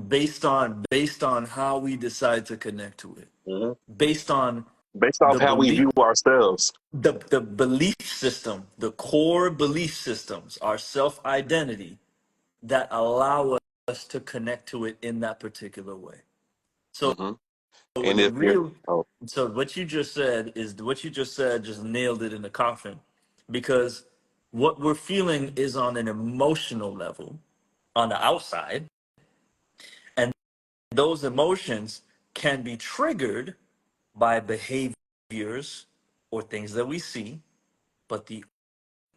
based on how we decide to connect to it, hmm based on Based off the how we belief view ourselves. the belief system, the core belief systems, our self identity that allow us to connect to it in that particular way. So hmm when And the if you're, real oh, so what you just said just nailed it in the coffin, because what we're feeling is on an emotional level on the outside, and those emotions can be triggered by behaviors or things that we see, but the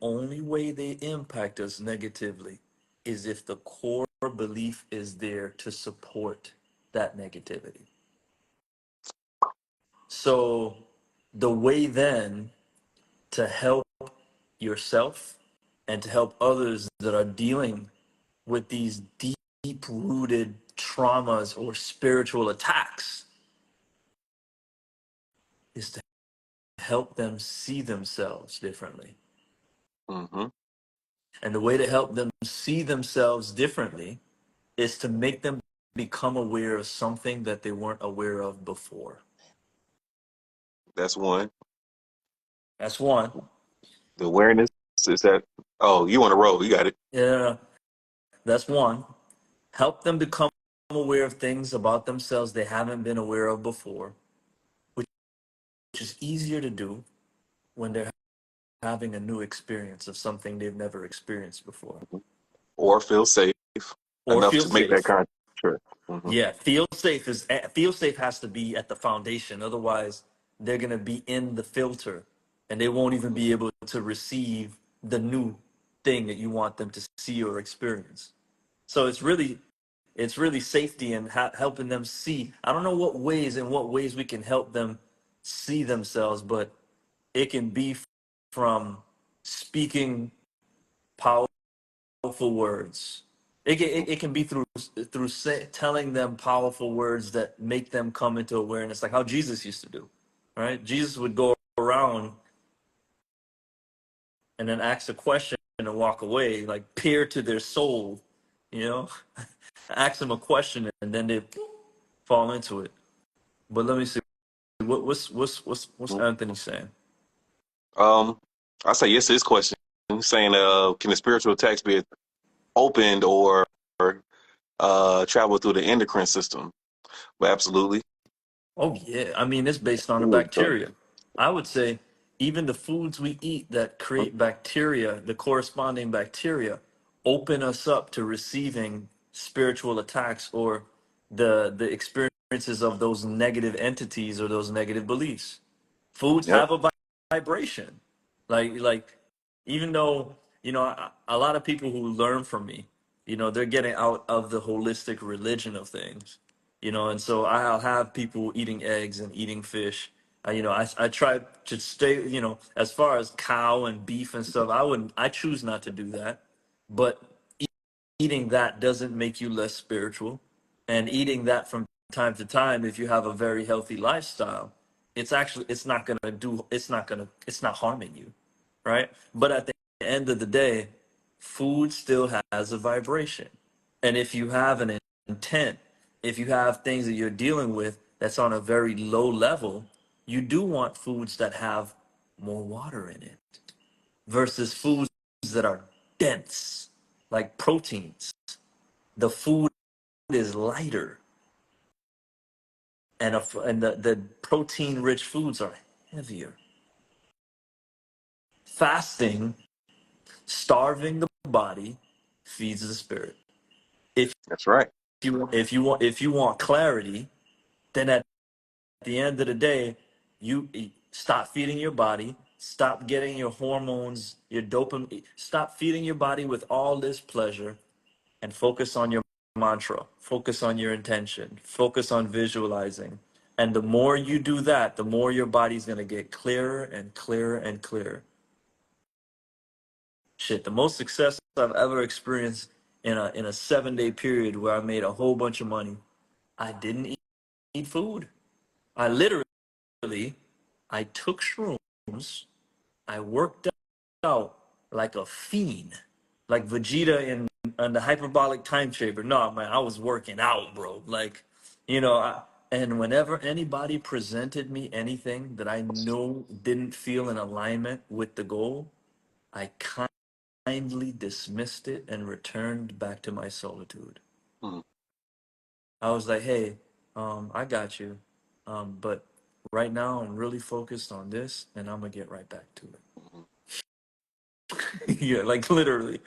only way they impact us negatively is if the core belief is there to support that negativity. So the way then to help yourself and to help others that are dealing with these deep rooted traumas or spiritual attacks is to help them see themselves differently. Mm-hmm. And the way to help them see themselves differently is to make them become aware of something that they weren't aware of before. That's one. That's one. The awareness is that, oh, you on a roll. You got it. Yeah, that's one. Help them become aware of things about themselves they haven't been aware of before, which is easier to do when they're having a new experience of something they've never experienced before. Or feel safe Or enough feel to make that safe. contract. Mm-hmm. Yeah, feel safe has to be at the foundation. Otherwise, they're gonna be in the filter, and they won't even be able to receive the new thing that you want them to see or experience. So it's really safety and helping them see. I don't know what ways we can help them see themselves, but it can be from speaking powerful words. It can be telling them powerful words that make them come into awareness, like how Jesus used to do, right? Jesus would go around and then ask a question and walk away, like peer to their soul, you know, ask them a question and then they fall into it. But let me see, what's Anthony saying? Um, I say yes to this question, saying, can the spiritual attacks be opened or travel through the endocrine system? But absolutely. Oh yeah, I mean it's based on the Absolutely. So, bacteria. I would say even the foods we eat that create bacteria, the corresponding bacteria, open us up to receiving spiritual attacks or the experiences of those negative entities or those negative beliefs. Foods yep. have a vibration. Like even though, a lot of people who learn from me, they're getting out of the holistic religion of things, and so I'll have people eating eggs and eating fish. I try to stay, as far as cow and beef and stuff, I choose not to do that. But eating that doesn't make you less spiritual. And eating that from time to time, if you have a very healthy lifestyle, it's not harming you, right? But at the end of the day, food still has a vibration. And if you have an intent, if you have things that you're dealing with that's on a very low level, you do want foods that have more water in it versus foods that are dense, like proteins. The food is lighter, and the protein rich foods are heavier. Fasting, starving the body, feeds the spirit. If That's right. if you want clarity, then at the end of the day, you stop feeding your body, stop getting your hormones, your dopamine, stop feeding your body with all this pleasure, and focus on your mantra, focus on your intention, focus on visualizing. And the more you do that, the more your body's going to get clearer and clearer and clearer. Shit, the most success I've ever experienced in a 7-day period where I made a whole bunch of money, I didn't eat food. I literally, I took shrooms, I worked out like a fiend, like Vegeta in the hyperbolic time chamber. No, man, I was working out, bro. Like, and whenever anybody presented me anything that I know didn't feel in alignment with the goal, I kindly dismissed it and returned back to my solitude. Mm-hmm. I was like, hey, I got you. But right now I'm really focused on this and I'm gonna get right back to it. Yeah, like literally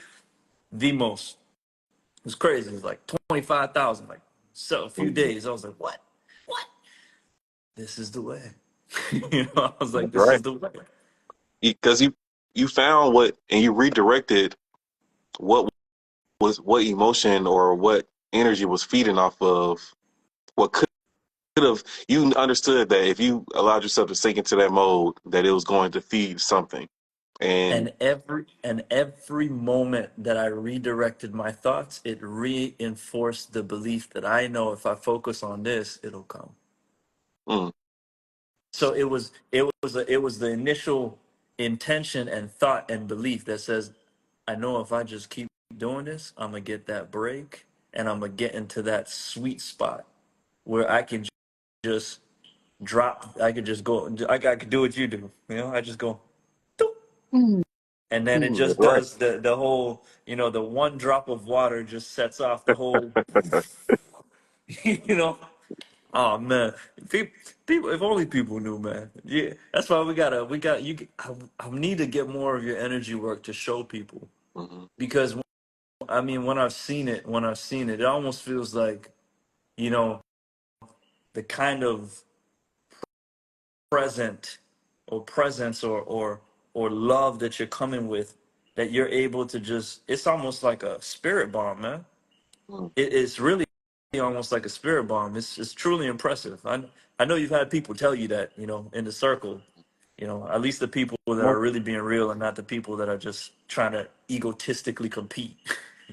the most. It was crazy. It was like 25,000, like so a few Mm-hmm. days. I was like, what? What? This is the way. I was like, That's this right. is the way. Because you found what, and you redirected what what emotion or what energy was feeding off of what could have. You understood that if you allowed yourself to sink into that mode, that it was going to feed something. And And every moment that I redirected my thoughts, it reinforced the belief that I know if I focus on this, it'll come. mm, So it was the initial intention and thought and belief that says, I know if I just keep doing this, I'm gonna get that break and I'm gonna get into that sweet spot where I can just drop. I could just go. I could do what you do. I just go, doop, and then it that's just right. does the whole. The one drop of water just sets off the whole. you know. Oh man, people. If only people knew, man. Yeah, that's why we got you. I need to get more of your energy work to show people Hmm. because I mean when I've seen it, it almost feels like you know the kind of present or presence or love that you're coming with that you're able to just it's almost like a spirit bomb, man. It's really almost like a spirit bomb. It's truly impressive. I know you've had people tell you that, in the circle, at least the people that are really being real and not the people that are just trying to egotistically compete.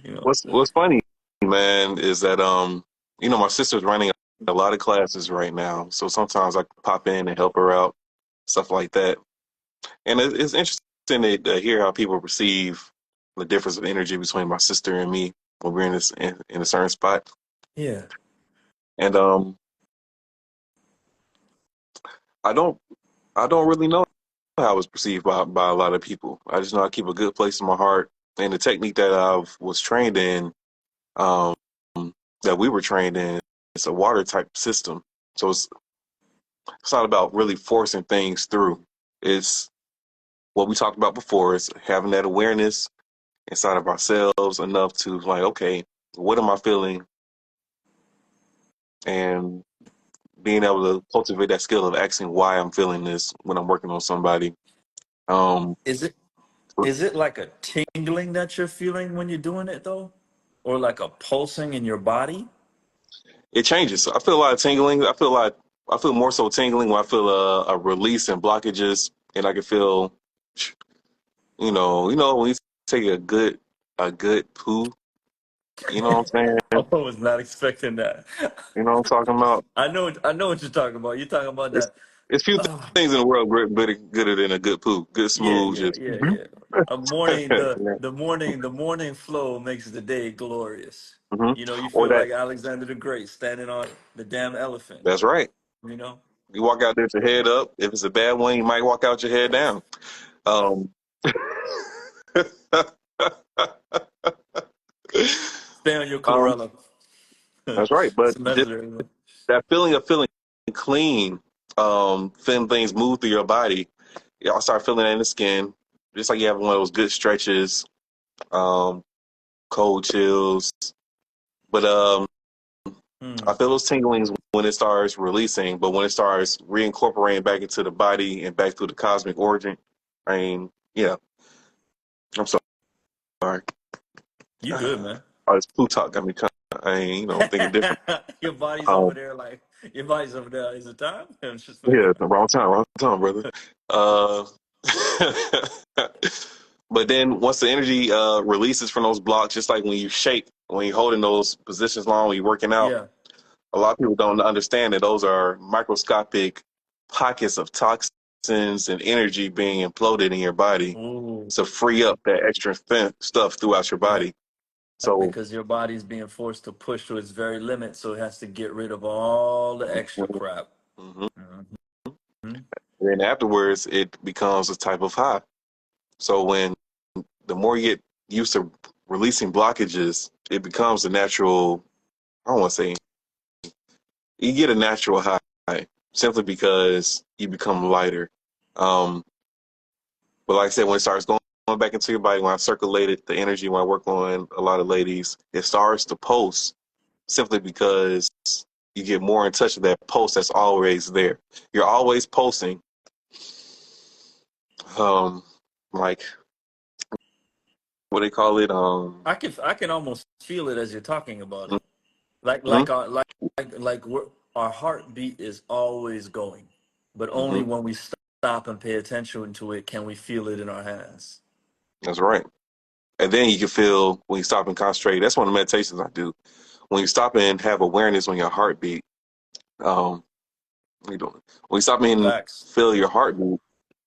you know What's funny, man, is that my sister's running a lot of classes right now, so sometimes I pop in and help her out, stuff like that. And it's interesting to hear how people perceive the difference of energy between my sister and me when we're in a certain spot. yeah. And I don't I don't really know how it's perceived by a lot of people. I just know I keep a good place in my heart, and the technique that I was trained in, um, that we were trained in, it's a water type system. So it's not about really forcing things through. It's what we talked about before. It's having that awareness inside of ourselves enough to like, okay, what am I feeling, and being able to cultivate that skill of asking why I'm feeling this when I'm working on somebody. Um, Is it is it like a tingling that you're feeling when you're doing it though? Or like a pulsing in your body? it changes. I feel a lot of tingling. I feel more so tingling when I feel a release and blockages, and I can feel, when you take a good poo. You know what I'm I saying? was not expecting that. You know what I'm talking about? I know what you're talking about. You're talking about It's that. it's few Oh, things in the world gooder than a good poo. Good yeah, smooth, yeah, just. yeah, yeah. A morning, Yeah. the morning flow makes the day glorious. Hmm. You Or feel that. like Alexander the Great standing on the damn elephant. That's right. You know, You walk out there with your head up. If it's a bad one, you might walk out your head down. Um, stay on your um, chlorella. that's right. But just Semester, you know. that feeling of feeling clean, feeling things move through your body. I'll start feeling it in the skin, just like you have one of those good stretches, um, cold chills. But I Hmm. feel those tinglings when it starts releasing, but when it starts reincorporating back into the body and back through the cosmic origin, I mean, yeah, I'm sorry. You good, man. All this poo talk got me thinking different. your body's Um, over there, like your body's over there. Is it time? It's just like, yeah, the wrong time, brother. Uh, but then once the energy releases from those blocks, just like when you shake, when you're holding those positions long, when you're working out, yeah. a lot of people don't understand that those are microscopic pockets of toxins and energy being imploded in your body Ooh, to free up that extra stuff throughout your yeah. body. So, Because your body's being forced to push to its very limit, so it has to get rid of all the extra crap. mhm. Mhm. And afterwards, it becomes a type of high. So when the more you get used to releasing blockages, it becomes a natural. I don't want to say you get a natural high simply because you become lighter. Um, but like I said, when it starts going back into your body, when I circulated the energy, when I work on a lot of ladies, it starts to pulse simply because you get more in touch with that pulse that's always there. You're always pulsing. Like what they call it. I can almost feel it as you're talking about it. Like hmm like our like our heartbeat is always going, but hmm only when we stop and pay attention to it can we feel it in our hands. That's right. And then you can feel when you stop and concentrate. That's one of the meditations I do. When you stop and have awareness on your heartbeat, what are you doing? When you stop and Facts. feel your heartbeat,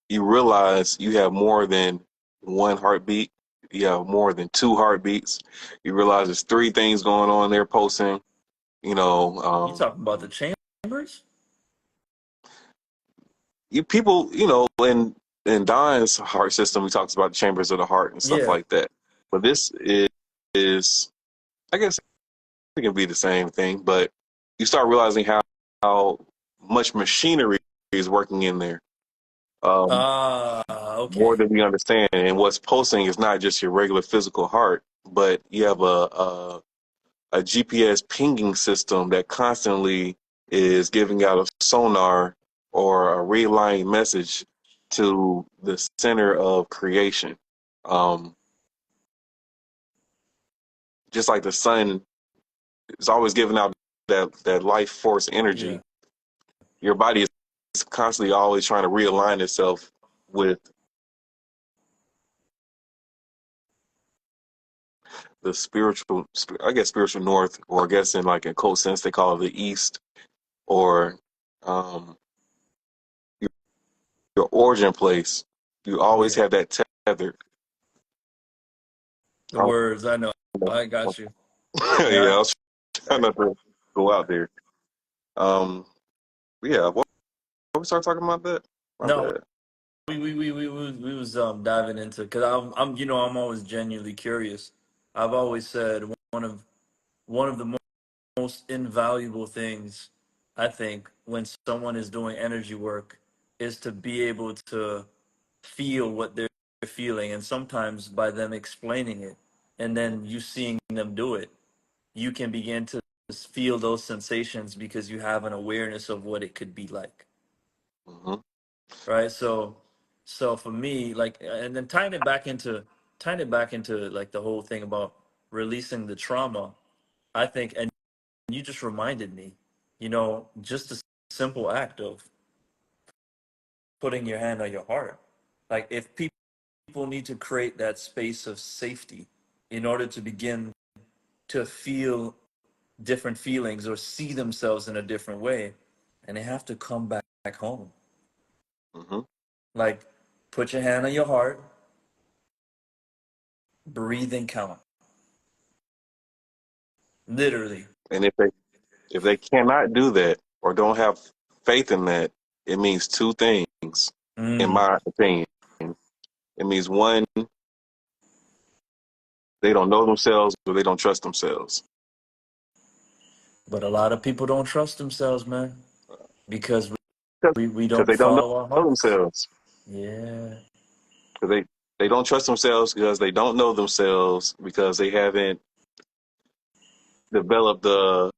you realize you have more than one heartbeat. You have more than two heartbeats. You realize there's three things going on there pulsing. You know, You talking about the chambers? you people, in Don's heart system, we talked about the chambers of the heart and stuff Yeah. like that. But this is I guess it can be the same thing, but you start realizing how much machinery is working in there. Um, Ah, More okay. than we understand. And what's pulsing is not just your regular physical heart, but you have a GPS pinging system that constantly is giving out a sonar or a realigning message to the center of creation. Um, just like the sun is always giving out that life force Yeah. energy, your body is constantly always trying to realign itself with the I guess spiritual north, or I guess in like a cult sense they call it the east, or um, your, your origin place. You always Yeah. have that tether. The words, I know. I got you. Yeah, Yeah. I was trying not to go out there. Um, yeah, what we start talking about that? My No, bad. we was diving into because I'm always genuinely curious. I've always said one of the most invaluable things I think when someone is doing energy work is to be able to feel what they're feeling, and sometimes by them explaining it and then you seeing them do it, you can begin to feel those sensations because you have an awareness of what it could be like, Mm-hmm. right? So for me, like, and then tying it back into like the whole thing about releasing the trauma, I think, and you just reminded me, just a simple act of putting your hand on your heart. Like, if people need to create that space of safety in order to begin to feel different feelings or see themselves in a different way, and they have to come back home. Mm-hmm. Like, put your hand on your heart, breathe and count. Literally. And if they cannot do that or don't have faith in that, it means two things, in Mm. my opinion. It means one, they don't know themselves or they don't trust themselves. But a lot of people don't trust themselves, man, because we Because don't they don't follow our know hearts. themselves. Yeah. Because they don't trust themselves because they don't know themselves because they haven't developed the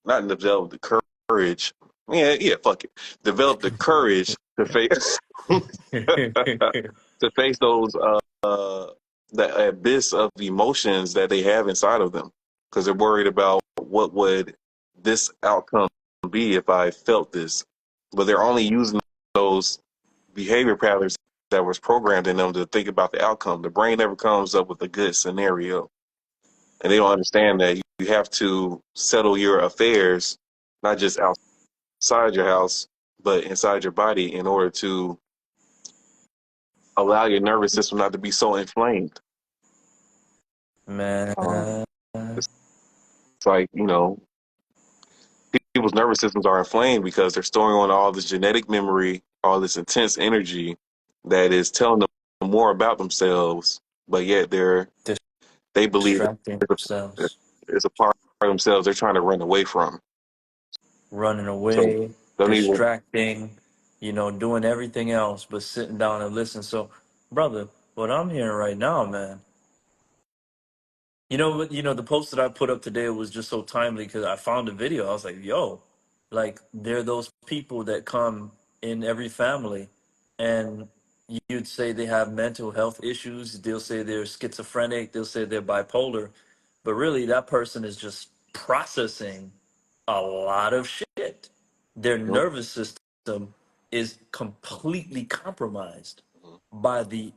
not developed the courage. Yeah, yeah, fuck it. Develop the courage to face to face those the abyss of emotions that they have inside of them because they're worried about what would this outcome be if I felt this. But they're only using those behavior patterns that was programmed in them to think about the outcome. The brain never comes up with a good scenario. And they don't understand that you have to settle your affairs, not just outside your house, but inside your body in order to allow your nervous system not to be so inflamed. Um, Man. it's like, people's nervous systems are inflamed because they're storing on all this genetic memory, all this intense energy that is telling them more about themselves, but yet they believe Distracting that themselves, it's a part of themselves they're trying to run away from. running So away, don't even distracting, doing everything else but sitting down and listen. So, brother, what I'm hearing right now, man, The post that I put up today was just so timely because I found a video. I was like, yo, like there are those people that come in every family, and you'd say they have mental health issues. They'll say they're schizophrenic. They'll say they're bipolar, but really that person is just processing a lot of shit. Their Yep. nervous system is completely compromised Mhm. by the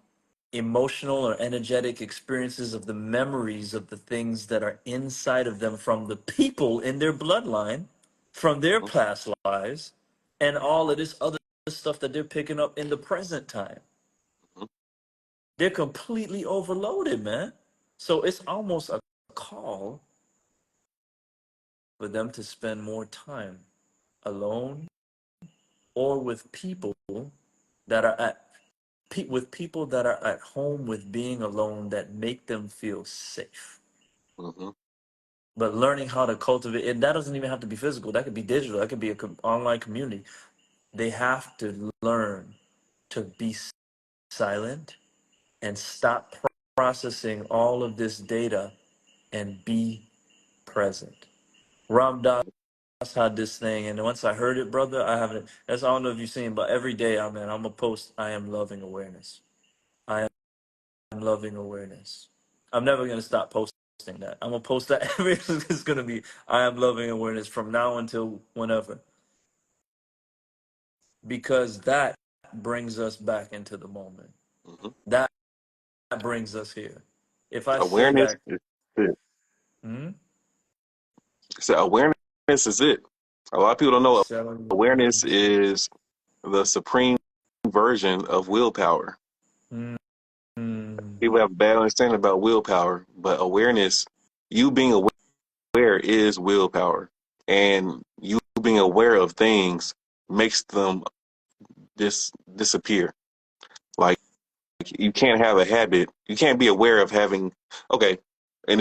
emotional or energetic experiences of the memories of the things that are inside of them from the people in their bloodline, from their Mhm. past lives, and all of this other stuff that they're picking up in the present time. Mhm. They're completely overloaded, man. So it's almost a call for them to spend more time alone or with people that are with people that are at home with being alone that make them feel safe. Mhm. But learning how to cultivate, and that doesn't even have to be physical. That could be digital. That could be a online community. They have to learn to be silent and stop processing all of this data and be present. Ram Dass had this thing, and once I heard it, brother, I haven't. That's I don't know if you've seen, but every day, I'm gonna post. I am loving awareness. I am loving awareness. I'm never gonna stop posting that. I'm gonna post that every. It's gonna be. I am loving awareness from now until whenever, because that brings us back into the moment. Mhm. That brings us here. If I say Awareness that, is it. hmm, So awareness is it. A lot of people don't know selling, awareness is the supreme version of willpower. mm, mm, People have a bad understanding about willpower, but awareness, you being aware is willpower. And you being aware of things makes them disappear. Like you can't have a habit. You can't be aware of having okay. In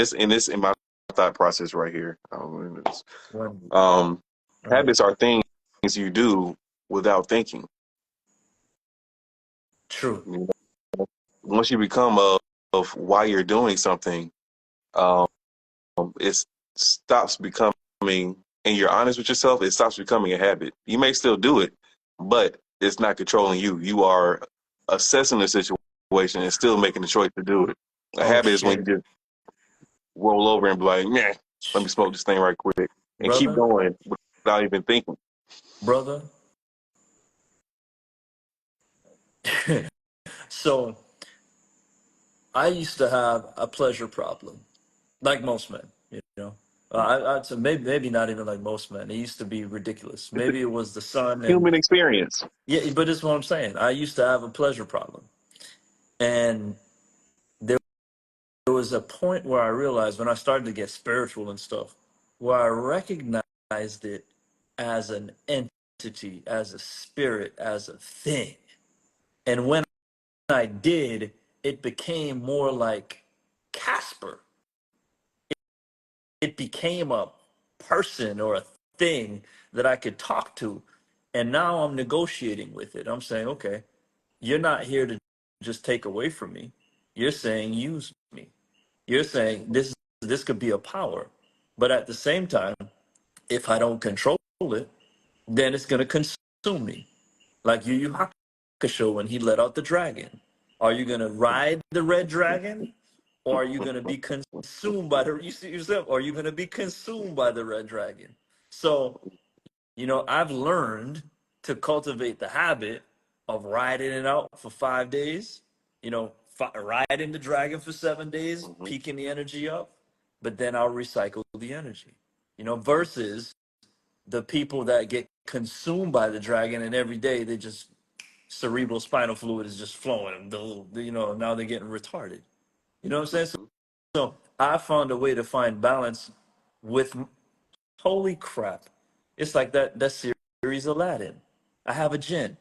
my thought process right here. one, Um right? habits are things you do without thinking. True. You know, once you become of why you're doing something, um, it stops becoming, and you're honest with yourself, it stops becoming a habit. You may still do it, but it's not controlling you. You are assessing the situation and still making the choice to do it. A Oh habit is when shit, you just roll over and be like, nah, let me smoke this thing right quick and keep brother, going without even thinking. brother. So I used to have a pleasure problem, like most men. I'd say maybe not even like most men. It used to be ridiculous. It's a Maybe it was the sun, and human experience. yeah, but it's what I'm saying. I used to have a pleasure problem, and there was a point where I realized when I started to get spiritual and stuff, where I recognized it as an entity, as a spirit, as a thing. And when I did, it became more like Casper. It became a person or a thing that I could talk to. And now I'm negotiating with it. I'm saying, okay, you're not here to just take away from me. You're saying use me. You're saying this could be a power. But at the same time, if I don't control it, then it's gonna consume me. Like Yu Yu Hakusho when he let out the dragon. Are you gonna ride the red dragon? Or are you gonna be consumed by the you see yourself? Or are you gonna be consumed by the red dragon? So, I've learned to cultivate the habit of riding it out for 5 days, riding the dragon for 7 days, Mhm. peaking the energy up, but then I'll recycle the energy, versus the people that get consumed by the dragon and every day they just cerebral spinal fluid is just flowing. Now they're getting retarded. You know what I'm saying? So, Mhm. I found a way to find balance with holy crap. It's like that series Aladdin. I have a gin,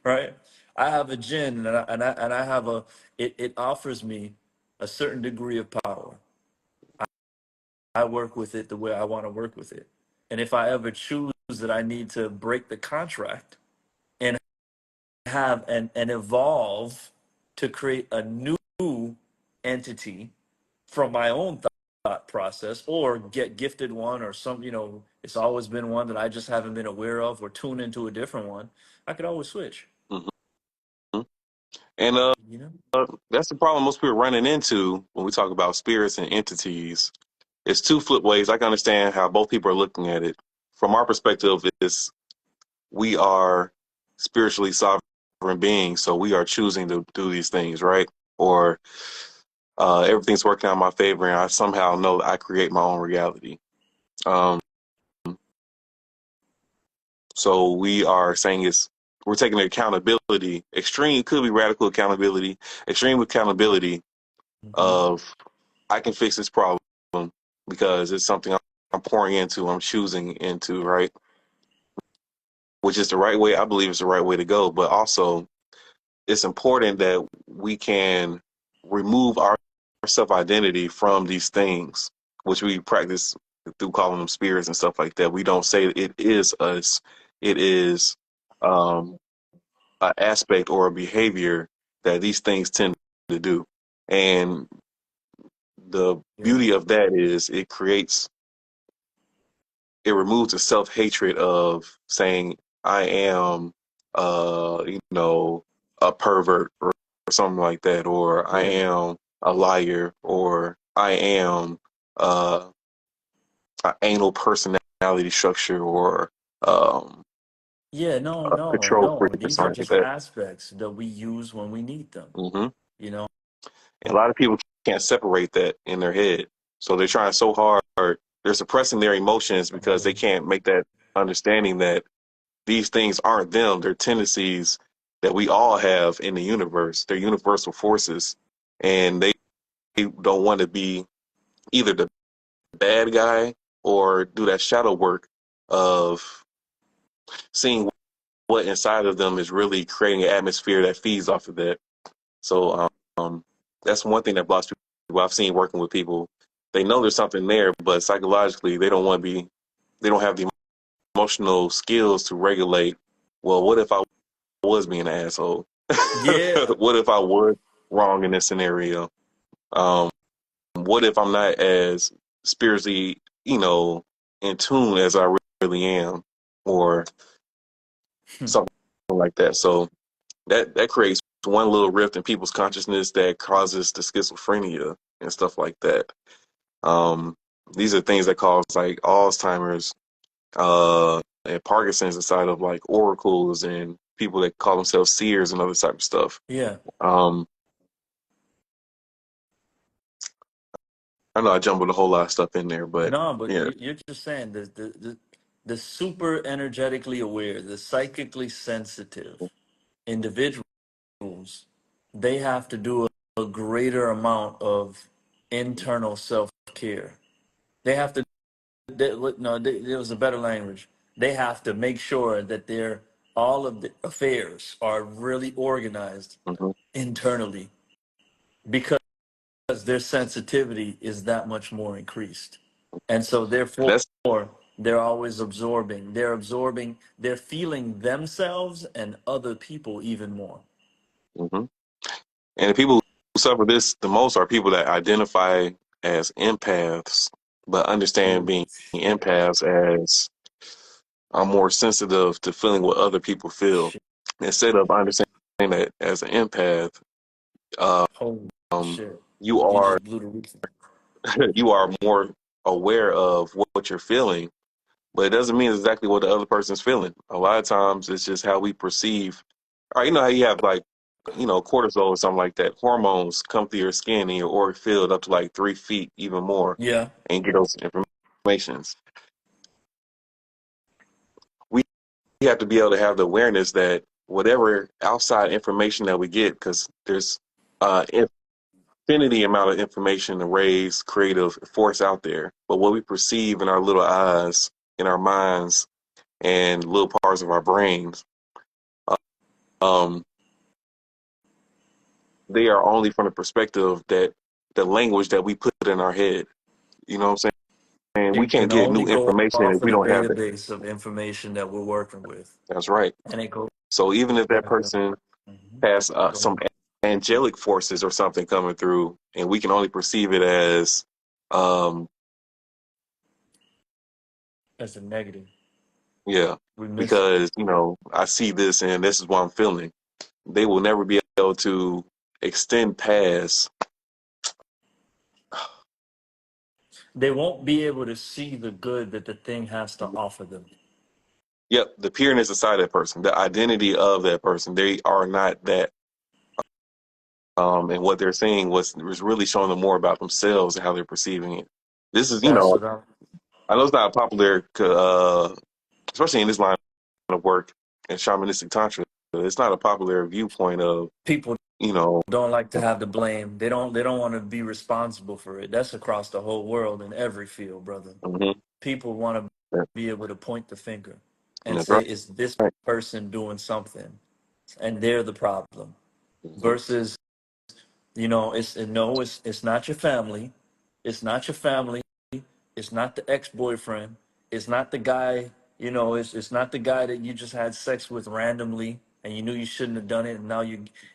right? I have a gin, and I have it offers me a certain degree of power. I work with it the way I want to work with it. And if I ever choose that I need to break the contract and have and evolve to create a new entity from my own thought process, or get gifted one, or some, it's always been one that I just haven't been aware of, or tune into a different one. I could always switch. Hmm. And You know? that's the problem most people are running into when we talk about spirits and entities. It's two flip ways. I can understand how both people are looking at it. From our perspective, is we are spiritually sovereign beings, so we are choosing to do these things, right? Or everything's working out in my favor, and I somehow know that I create my own reality. Um, so we are saying we're taking accountability. Extreme could be radical accountability. Extreme accountability Hmm. of I can fix this problem because it's something I'm pouring into, I'm choosing into, right? Which is the right way. I believe is the right way to go. But also, it's important that we can remove our self identity from these things, which we practice through calling them spirits and stuff like that. We don't say it is us. It is um, an aspect or a behavior that these things tend to do. And the Yeah. beauty of that is it removes the self hatred of saying I am a pervert or something like that, or I Yeah. am a liar, or I am uh an anal personality structure, or um Yeah, no, a no, control no. freak or These are something like just that. aspects that we use when we need them, Hmm. you know? And a lot of people can't separate that in their head, so they're trying so hard. They're suppressing their emotions because they can't make that understanding that these things aren't them. They're tendencies that we all have in the universe. They're universal forces. And they don't want to be either the bad guy or do that shadow work of seeing what inside of them is really creating an atmosphere that feeds off of that. So that's one thing that blocks people. I've seen working with people. They know there's something there, but psychologically they don't have the emotional skills to regulate, well, what if I was being an asshole? Yeah. What if I was wrong in this scenario? Um, what if I'm not as spiritually, in tune as I really am, or something like that? So that creates one little rift in people's consciousness that causes the schizophrenia and stuff like that. Um, these are things that cause like Alzheimer's, and Parkinson's inside of like oracles and people that call themselves seers and other type of stuff. Yeah. Um, I know I jumbled a whole lot of stuff in there, but No, but yeah. you're just saying the super energetically aware, the psychically sensitive individuals, they have to do a greater amount of internal self-care. They have to, no, there was a better language. They have to make sure that all of the affairs are really organized Hmm. internally, because their sensitivity is that much more increased. And so And therefore that's they're always absorbing, they're feeling themselves and other people even more. hmm and the people who suffer this the most are people that identify as empaths, but understand Oh being shit. empaths as I'm more sensitive to feeling what other people feel. Shit. Instead of understanding that as an empath, Holy um, shit. you You are just blew the roof. you are more aware of what you're feeling, but it doesn't mean exactly what the other person's feeling. A lot of times it's just how we perceive. All right, you know how you have like, cortisol or something like that. Hormones come through your skin and your auric field up to like 3 feet, even more, Yeah. and get those informations. We have to be able to have the awareness that whatever outside information that we get, because there's infinity amount of information to raise creative force out there, but what we perceive in our little eyes, in our minds, and little parts of our brains, um, they are only from the perspective that the language that we put in our head. You know what I'm saying? We It can't can get only new go information if off of we the don't have that. database of information that we're working with. That's right. And it goes So even if that back to, person mhm. has Go some ahead. angelic forces or something coming through, and we can only perceive it as, um, That's a negative. yeah, We miss it. because I see this and this is what I'm feeling. They will never be able to extend past. They won't be able to see the good that the thing has to offer them. Yep, the pureness inside that person, the identity of that person. They are not that. And what they're saying was really showing them more about themselves and how they're perceiving it. This is, That's what I'm. I know it's not popular, especially in this line of work and shamanistic tantra. It's not a popular viewpoint of, People you know, don't like to have the blame. They don't want to be responsible for it. That's across the whole world in every field, brother. mhm, People want to yeah, be able to point the finger and that's say, right. "Is this Right. person doing something?" And they're the problem. Mhm, Versus, it's not your family. It's not your family. It's not the ex-boyfriend. It's not the guy, it's not the guy that you just had sex with randomly and you knew you shouldn't have done it and now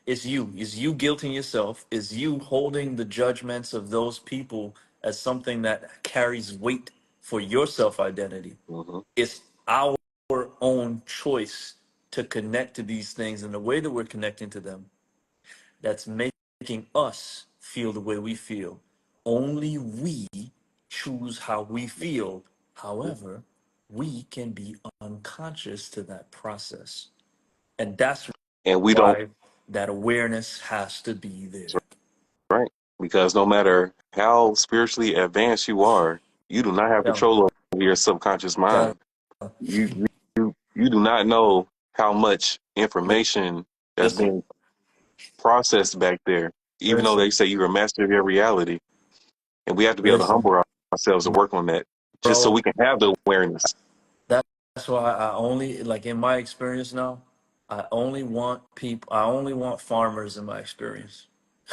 it's you. It's you guilting yourself. It's you holding the judgments of those people as something that carries weight for your self-identity. mhm, It's our own choice to connect to these things and the way that we're connecting to them that's making us feel the way we feel. Only we choose how we feel. mhm. However, we can be unconscious to that process. And that's And we don't, why that awareness has to be there. right? Because no matter how spiritually advanced you are, you do not have Yeah. control over your subconscious Yeah. mind. You do not know how much information that's Listen, being processed back there, even though they listen, say you're a master of your reality. And we have to be able to listen, humble ourselves and work on that just so bro. we can have the awareness. That's why I only, like in my experience now, I only want farmers in my experience.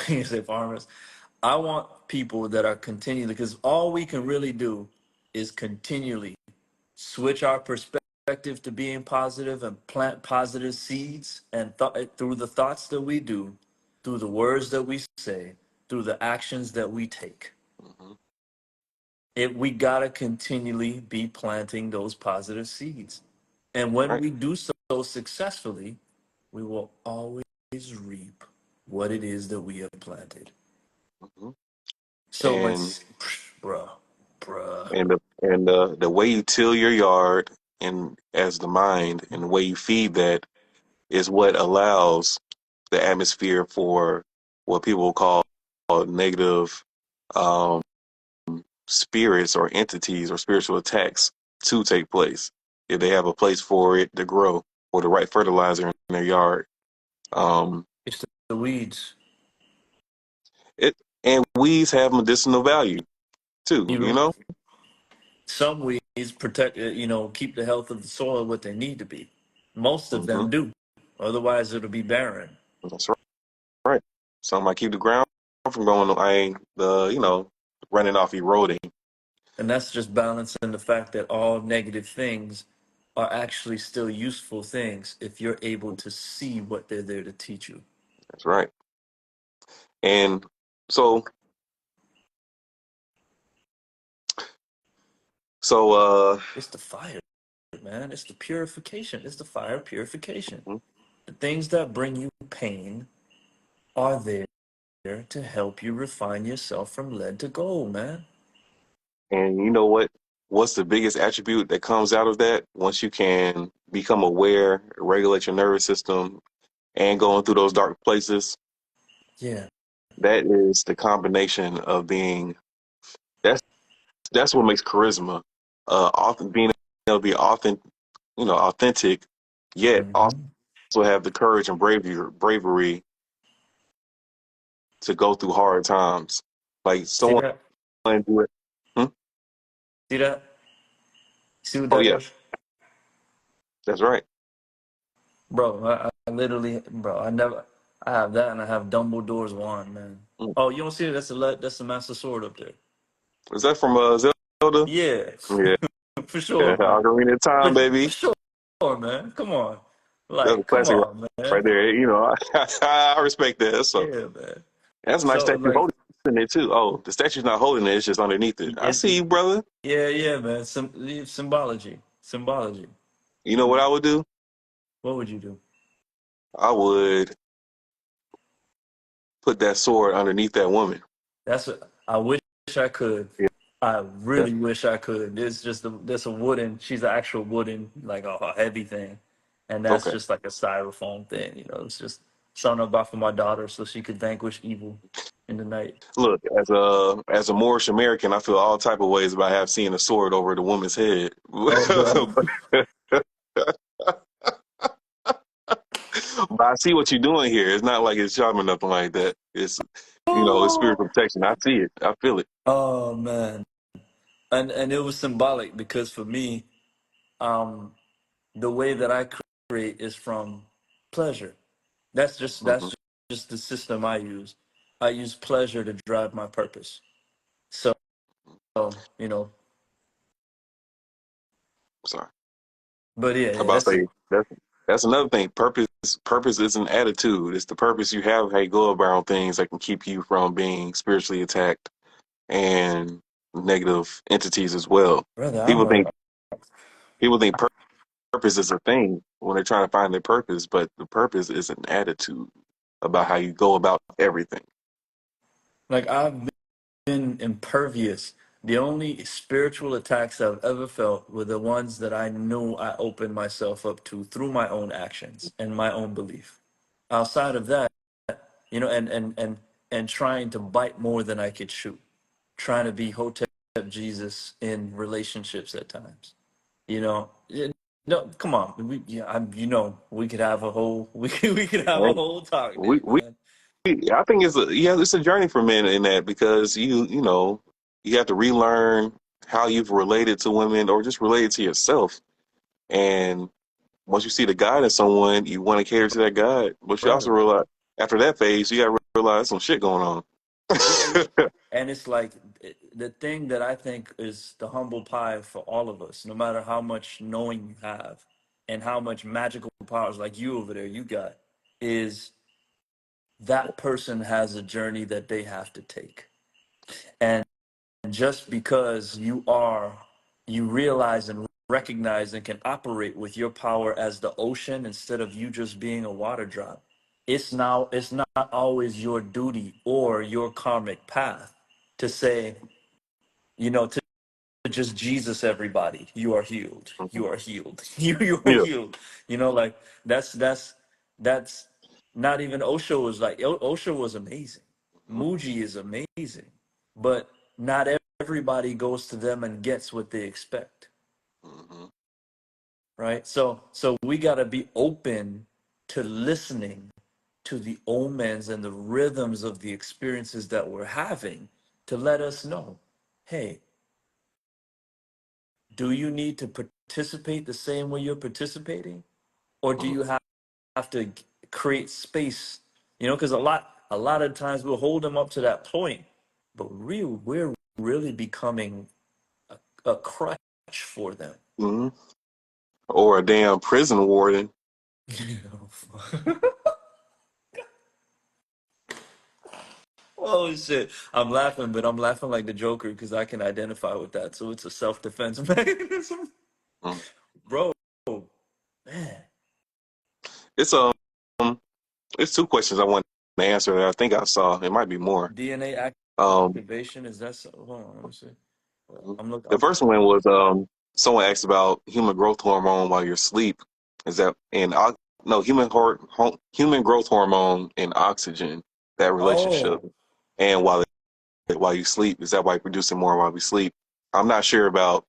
You say farmers. I want people that are continually, because all we can really do is continually switch our perspective to being positive and plant positive seeds and through the thoughts that we do, through the words that we say, through the actions that we take. Hmm. We gotta continually be planting those positive seeds. And when Right. we do so successfully, we will always reap what it is that we have planted. Hmm. So when, And bruh, bruh, the way you till your yard and as the mind and the way you feed that is what allows the atmosphere for what people call negative um, spirits or entities or spiritual attacks to take place if they have a place for it to grow or the right fertilizer in their yard. Um, it's the weeds. it and weeds have medicinal value too. You You, know, some weeds protect, keep the health of the soil what they need to be. Most of hmm them do. Otherwise, it'll be barren. that's right. Right. Some might keep the ground from going. Running off eroding. And that's just balancing the fact that all negative things are actually still useful things if you're able to see what they're there to teach you. That's right. And so so It's the fire, man. It's the purification. It's the fire of purification. mhm. The things that bring you pain are there to help you refine yourself from lead to gold, man. And you know what? What's the biggest attribute that comes out of that? Once you can become aware, regulate your nervous system, and going through those dark places, Yeah. that is the combination of being. That's that's what makes charisma. Often being able to be authentic, yet also Hmm. have the courage and bravery to go through hard times. Like See someone that? do it. Hmm? See that? See what Oh that yeah, is? that's right. Bro, I literally, bro, I have that and I have Dumbledore's wand, man. Mm. Oh, you don't see it? That's the Master Sword up there. Is that from Zelda? Yeah, Yeah, for yeah. sure, man. Ocarina of Time, For baby. sure, man. Come on. That's a Like, come classic on, right man. there. I respect that. So Yeah, man. that's a nice So statue like, holding it too. Oh, the statue's not holding it; it's just underneath it. I it's see you, brother. yeah, yeah, man. Symbology, symbology. You know what I would do? What would you do? I would put that sword underneath that woman. I wish I could. Yeah. I really wish I could. There's a wooden. She's an actual wooden, like a heavy thing, and that's Okay. just like a styrofoam thing. It's just something about for my daughter so she could vanquish evil in the night. Look, as a Moorish American, I feel all type of ways about have seen a sword over the woman's head. Oh, bro. But I see what you're doing here. It's not like it's sharp or nothing like that. It's spiritual protection. I see it. I feel it. Oh man, and it was symbolic because for me, um, the way that I create is from pleasure. Hmm. That's just the system I use. I use pleasure to drive my purpose. So you know, Sorry. but yeah, I'm yeah, about that's to it. say that's another thing. Purpose is an attitude. It's the purpose you have how you go about things that can keep you from being spiritually attacked and negative entities as well. Brother, People think people think purpose is a thing when they're trying to find their purpose, but the purpose is an attitude about how you go about everything. like I've been impervious. The only spiritual attacks I've ever felt were the ones that I knew I opened myself up to through my own actions and my own belief. Outside of that, and trying to bite more than I could chew, trying to be Hotep Jesus in relationships at times. No, come on, we could have a whole we could have a And whole talk we, there, we man. I think it's a journey for men in that because you have to relearn how you've related to women or just related to yourself. And once you see the God in someone, you want to cater to that God. But you also Brother. realize after that phase, you got to realize some shit going on. And it's like the thing that I think is the humble pie for all of us, no matter how much knowing you have and how much magical powers like you over there you got, is that person has a journey that they have to take. And just because you realize and recognize and can operate with your power as the ocean instead of you just being a water drop, it's not always your duty or your karmic path to say, to just Jesus everybody, you are healed. Mhm. You are healed. You are Yeah. healed. Like that's not even Osho was like Osho was amazing. Mhm. Muji is amazing. But not everybody goes to them and gets what they expect, Mhm. right? So we got to be open to listening to the omens and the rhythms of the experiences that we're having to let us know, hey, do you need to participate the same way you're participating, or do Mhm. you have to create space? Because a lot of times we'll hold them up to that point, but we're really becoming a crutch for them. Mhm. Or a damn prison warden. Oh shit! I'm laughing, but I'm laughing like the Joker because I can identify with that. So it's a self-defense mechanism, Mhm. bro. Man, It's it's two questions I want to answer that I think I saw. It might be more. DNA Um, activation is that? Hold on, let me see. I'm looking. the first one was someone asked about human growth hormone while you're asleep. Is that no human growth hormone and oxygen, that relationship, Oh, and while you sleep, is that why you're producing more while we sleep? I'm not sure about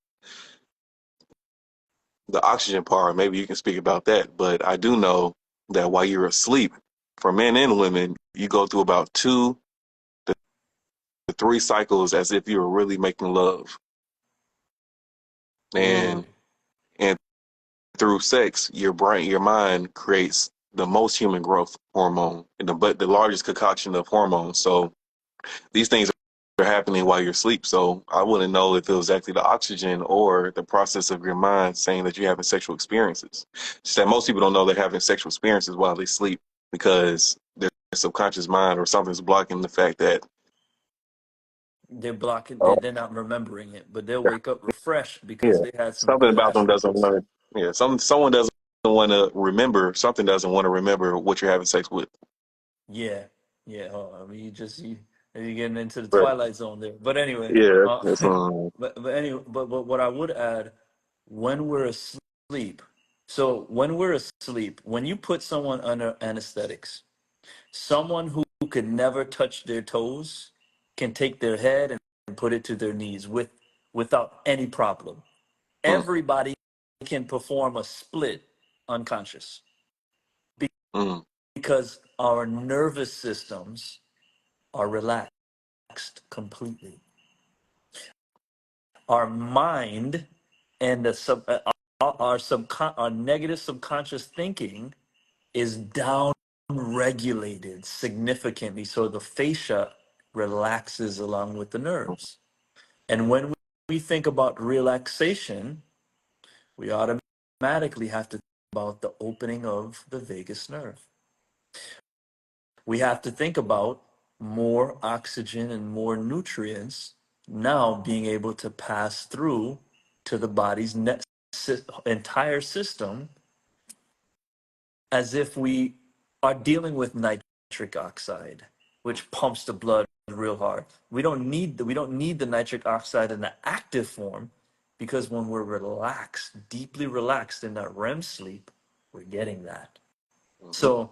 the oxygen part. Maybe you can speak about that, but I do know that while you're asleep, for men and women, you go through about 2 to 3 cycles as if you were really making love, ooh. and through sex, your mind creates the most human growth hormone, but the largest concoction of hormones. So these things are happening while you're asleep. So I wouldn't know if it was actually the oxygen or the process of your mind saying that you're having sexual experiences. Just that most people don't know they're having sexual experiences while they sleep because their subconscious mind or something's blocking the fact that, They're blocking. oh, They're not remembering it, but they'll wake up refreshed yeah, because they had some something good about them doesn't astros. want to, yeah, someone doesn't want to remember, something doesn't want to remember what you're having sex with. Yeah, yeah. Oh, I mean, you're getting into the Right. twilight zone there. But anyway, Yeah, that's but what I would add, when we're asleep. So when we're asleep, when you put someone under anesthetics, someone who could never touch their toes can take their head and put it to their knees without any problem. mm, Everybody can perform a split unconscious mm, because our nervous systems are relaxed completely. Our mind and our negative subconscious thinking is down regulated significantly, so the fascia relaxes along with the nerves. And when we think about relaxation, we automatically have to think about the opening of the vagus nerve. We have to think about more oxygen and more nutrients now being able to pass through to the body's entire system, as if we are dealing with nitric oxide, which pumps the blood real hard. We don't need the nitric oxide in the active form, because when we're relaxed, deeply relaxed in that REM sleep, we're getting that. mm-hmm, So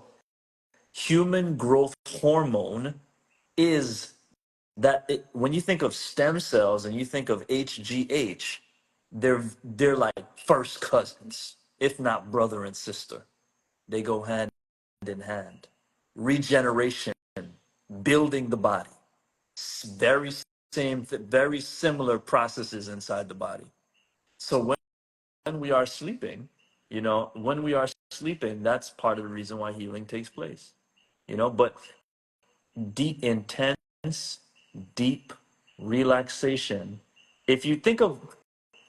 human growth hormone is when you think of stem cells and you think of HGH, they're like first cousins, if not brother and sister. They go hand in hand. Regeneration, building the body, very very similar processes inside the body. So when we are sleeping, when we are sleeping, that's part of the reason why healing takes place. But deep, intense, deep relaxation. If you think of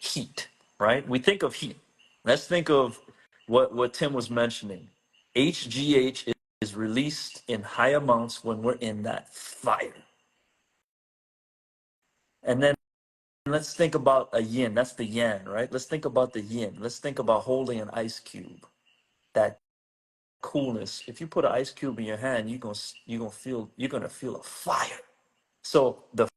heat, right? We think of heat. Let's think of what Tim was mentioning. HGH is released in high amounts when we're in that fire. And then let's think about a yin. That's the yin, right? Let's think about the yin. Let's think about holding an ice cube. That coolness. If you put an ice cube in your hand, you're gonna feel a fire. So the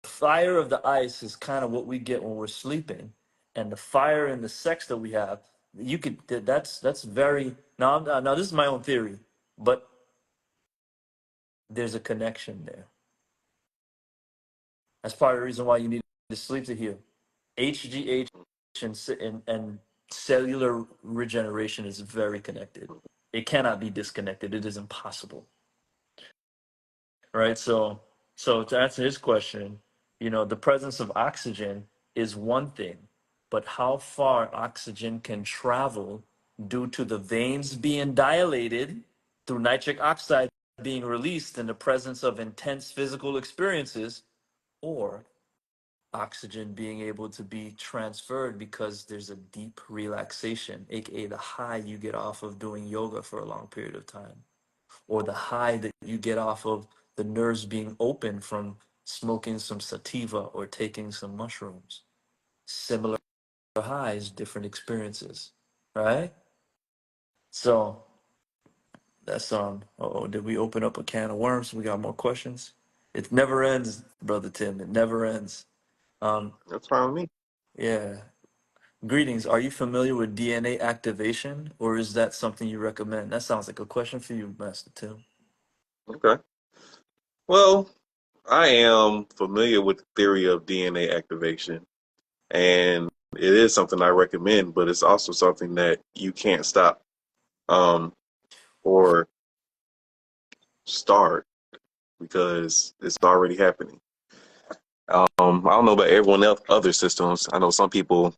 fire of the ice is kind of what we get when we're sleeping, and the fire and the sex that we have, that's very now this is my own theory, but there's a connection there. That's part of the reason why you need to sleep to heal. HGH and cellular regeneration is very connected. It cannot be disconnected. It is impossible. Right? So to answer his question, the presence of oxygen is one thing, but how far oxygen can travel due to the veins being dilated through nitric oxide being released in the presence of intense physical experiences, or oxygen being able to be transferred because there's a deep relaxation, aka the high you get off of doing yoga for a long period of time, or the high that you get off of the nerves being open from smoking some sativa or taking some mushrooms. Similar highs, different experiences, right? So that's oh, did we open up a can of worms? We got more questions. It never ends, brother Tim. It never ends. Um, that's fine with me. yeah. Greetings. Are you familiar with DNA activation, or is that something you recommend? That sounds like a question for you, Master Tim. Okay. Well, I am familiar with the theory of DNA activation, and it is something I recommend, but it's also something that you can't stop um, or start because it's already happening. I don't know about everyone else, other systems. I know some people,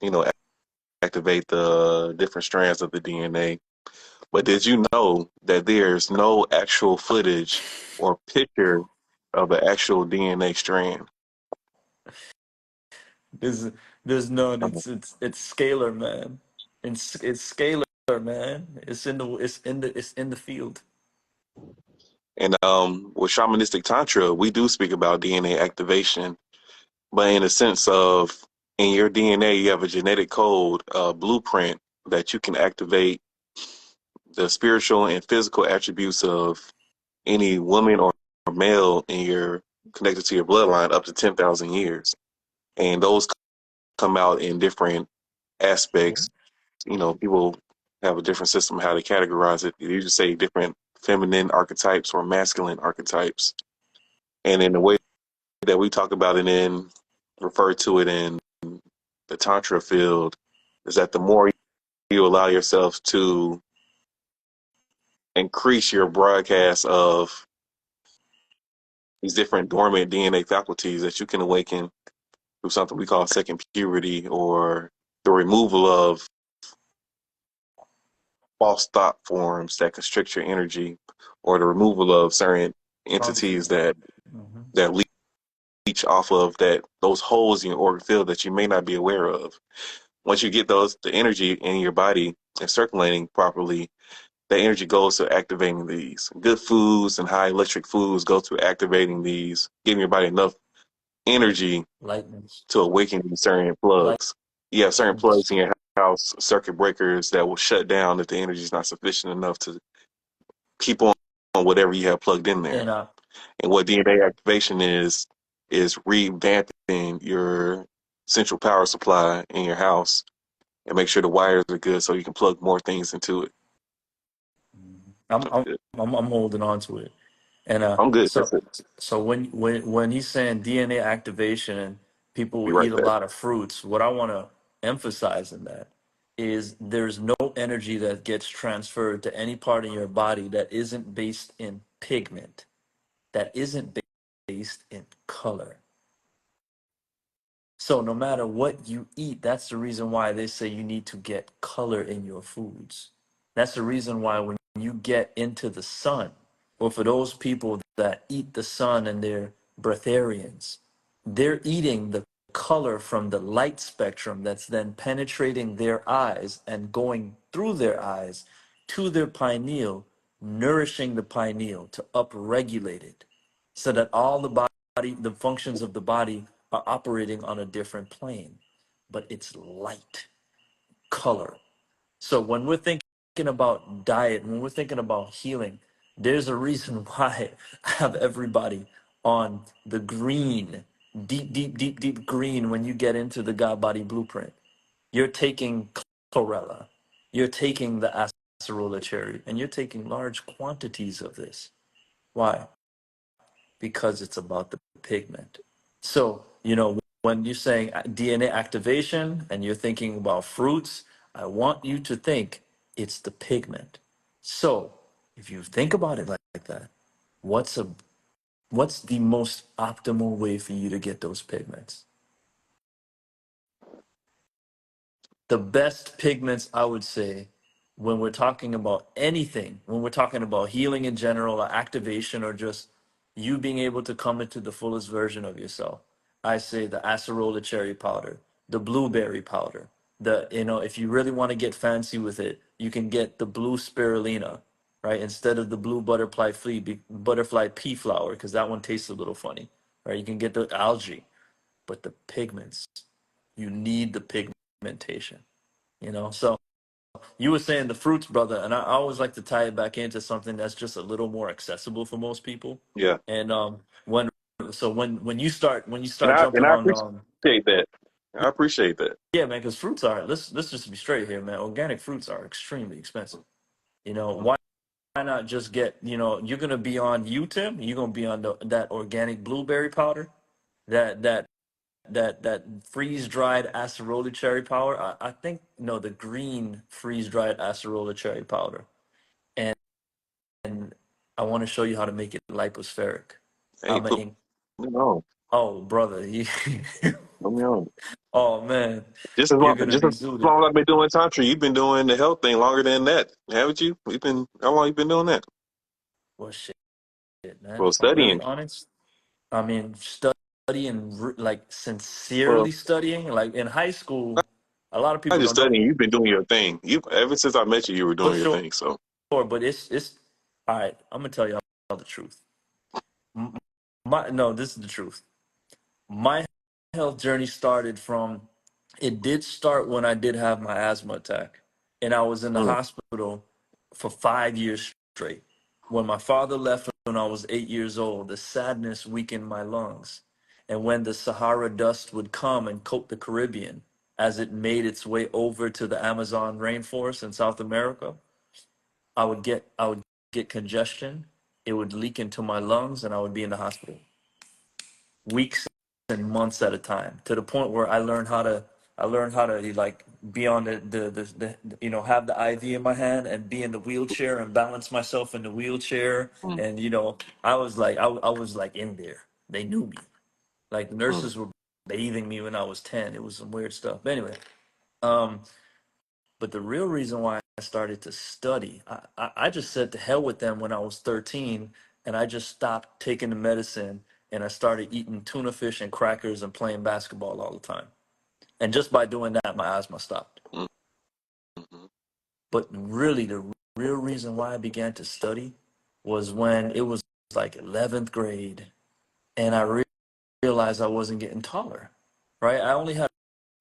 you know, activate the different strands of the DNA, but did you know that there's no actual footage or picture of an actual DNA strand. There's there's none. It's scalar, man. It's scalar, man. It's in the field. And with shamanistic tantra, we do speak about DNA activation, but in a sense of in your DNA, you have a genetic code, blueprint that you can activate the spiritual and physical attributes of any woman or male in your connected to your bloodline up to 10,000 years. And those come out in different Yeah. aspects. You know, people have a different system how to categorize it. They usually say different feminine archetypes or masculine archetypes. And in the way that we talk about it in, refer to it in the Tantra field, is that the more you allow yourself to increase your broadcast of these different dormant DNA faculties that you can awaken through something we call second puberty or the removal of false thought forms that constrict your energy or the removal of certain entities Toxins. that Hmm. that leech off of that those holes in your organ field that you may not be aware of. Once you get the energy in your body and circulating properly, the energy goes to activating these. Good foods and high electric foods go to activating these, giving your body enough energy Lightness. to awaken these certain plugs. You have certain plugs Lightness. in your house, circuit breakers that will shut down if the energy is not sufficient enough to keep on whatever you have plugged in there. And And what DNA activation is revamping your central power supply in your house and make sure the wires are good so you can plug more things into it. I'm So I'm I'm holding on to it. And I'm good. That's so it. so when he's saying DNA activation and people Be will right eat a back. lot of fruits, what I want to emphasize in that is there's no energy that gets transferred to any part of your body that isn't based in pigment, that isn't based in color. So no matter what you eat, that's the reason why they say you need to get color in your foods. That's the reason why when you get into the sun, or for those people that eat the sun and they're breatharians, they're eating the color from the light spectrum that's then penetrating their eyes and going through their eyes to their pineal, nourishing the pineal to upregulate it so that all the functions of the body are operating on a different plane, but it's light, color. So when we're thinking about diet, when we're thinking about healing, there's a reason why I have everybody on the green, deep, deep, deep, deep green when you get into the God Body Blueprint. You're taking chlorella, you're taking the acerola cherry, and you're taking large quantities of this. Why? Because it's about the pigment. So, when you're saying DNA activation and you're thinking about fruits, I want you to think it's the pigment. So, if you think about it like that, what's a what's the most optimal way for you to get those pigments? The best pigments, I would say, when we're talking about anything, when we're talking about healing in general, or activation, or just you being able to come into the fullest version of yourself, I say the acerola cherry powder, the blueberry powder. If you really want to get fancy with it, you can get the blue spirulina, right? Instead of the blue butterfly pea flower, because that one tastes a little funny, right? You can get the algae, but the pigments, you need the pigmentation. So you were saying the fruits, brother, and I always like to tie it back into something that's just a little more accessible for most people. Yeah. And when so when you start And I and jumping I on, appreciate that. I appreciate that. yeah, man, because fruits are, let's just be straight here, man. Organic fruits are extremely expensive. Why not just get, you're gonna be on Tim, you're gonna be on that organic blueberry powder, that that that freeze dried acerola cherry powder. I think, no, the green freeze dried acerola cherry powder. And I want to show you how to make it lipospheric. Hey, I'm put a, me on. oh brother, Put me on. oh man, Just as you're long, gonna just be as zooted. long as I've been doing tantra, you've been doing the health thing longer than that, haven't you? How long you been doing that? Well, shit, man. Well, If I'm really studying. honest, I mean, studying, like Well, sincerely studying. Like in high school, a lot of not people just don't know studying. You've been doing your thing. You ever since I met you, you were for doing your sure. thing. So, But it's all right. I'm gonna tell you all the truth. M- My no, this is the truth. My health journey started from. It did start when I did have my asthma attack, and I was in the mm, hospital for 5 years straight. When my father left when I was 8 years old, the sadness weakened my lungs. And when the Sahara dust would come and coat the Caribbean as it made its way over to the Amazon rainforest in South America, I would get congestion. It would leak into my lungs, and I would be in the hospital weeks and months at a time, to the point where I learned how to like be on the have the IV in my hand and be in the wheelchair and balance myself in the wheelchair. mm, And I was like in there. They knew me. Like the mm, nurses were bathing me when I was 10. It was some weird stuff. But anyway, um but the real reason why I started to study, I just said to hell with them when I was 13, and I just stopped taking the medicine, and I started eating tuna fish and crackers and playing basketball all the time. And just by doing that, my asthma stopped. mm, mm, But really, the real reason why I began to study was when it was like 11th grade, and I realized I wasn't getting taller, right? I only had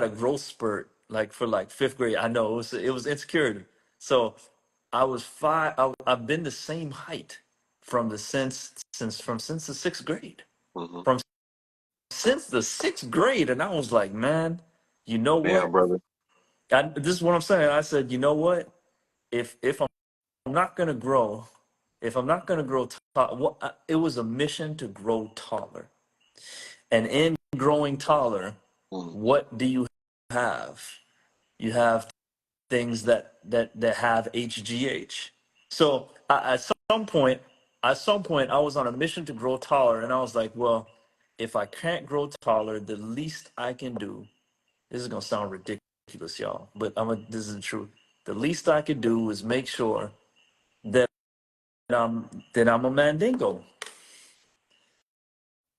a growth spurt like for like fifth grade. I know it was insecurity. So I was five. I've been the same height from the since the sixth grade. mm. From since the sixth grade, and I was like, man, you know Damn, what? brother. This is what I'm saying. I said, you know what? If I'm not gonna grow, if I'm not gonna grow tall, it was a mission to grow taller. And in growing taller, Mm, what do you have? You have things that have HGH. So at some point, I was on a mission to grow taller, and I was like, well, if I can't grow taller, the least I can do. This is gonna sound ridiculous, y'all, but this is the truth. The least I could do is make sure that I'm a mandingo.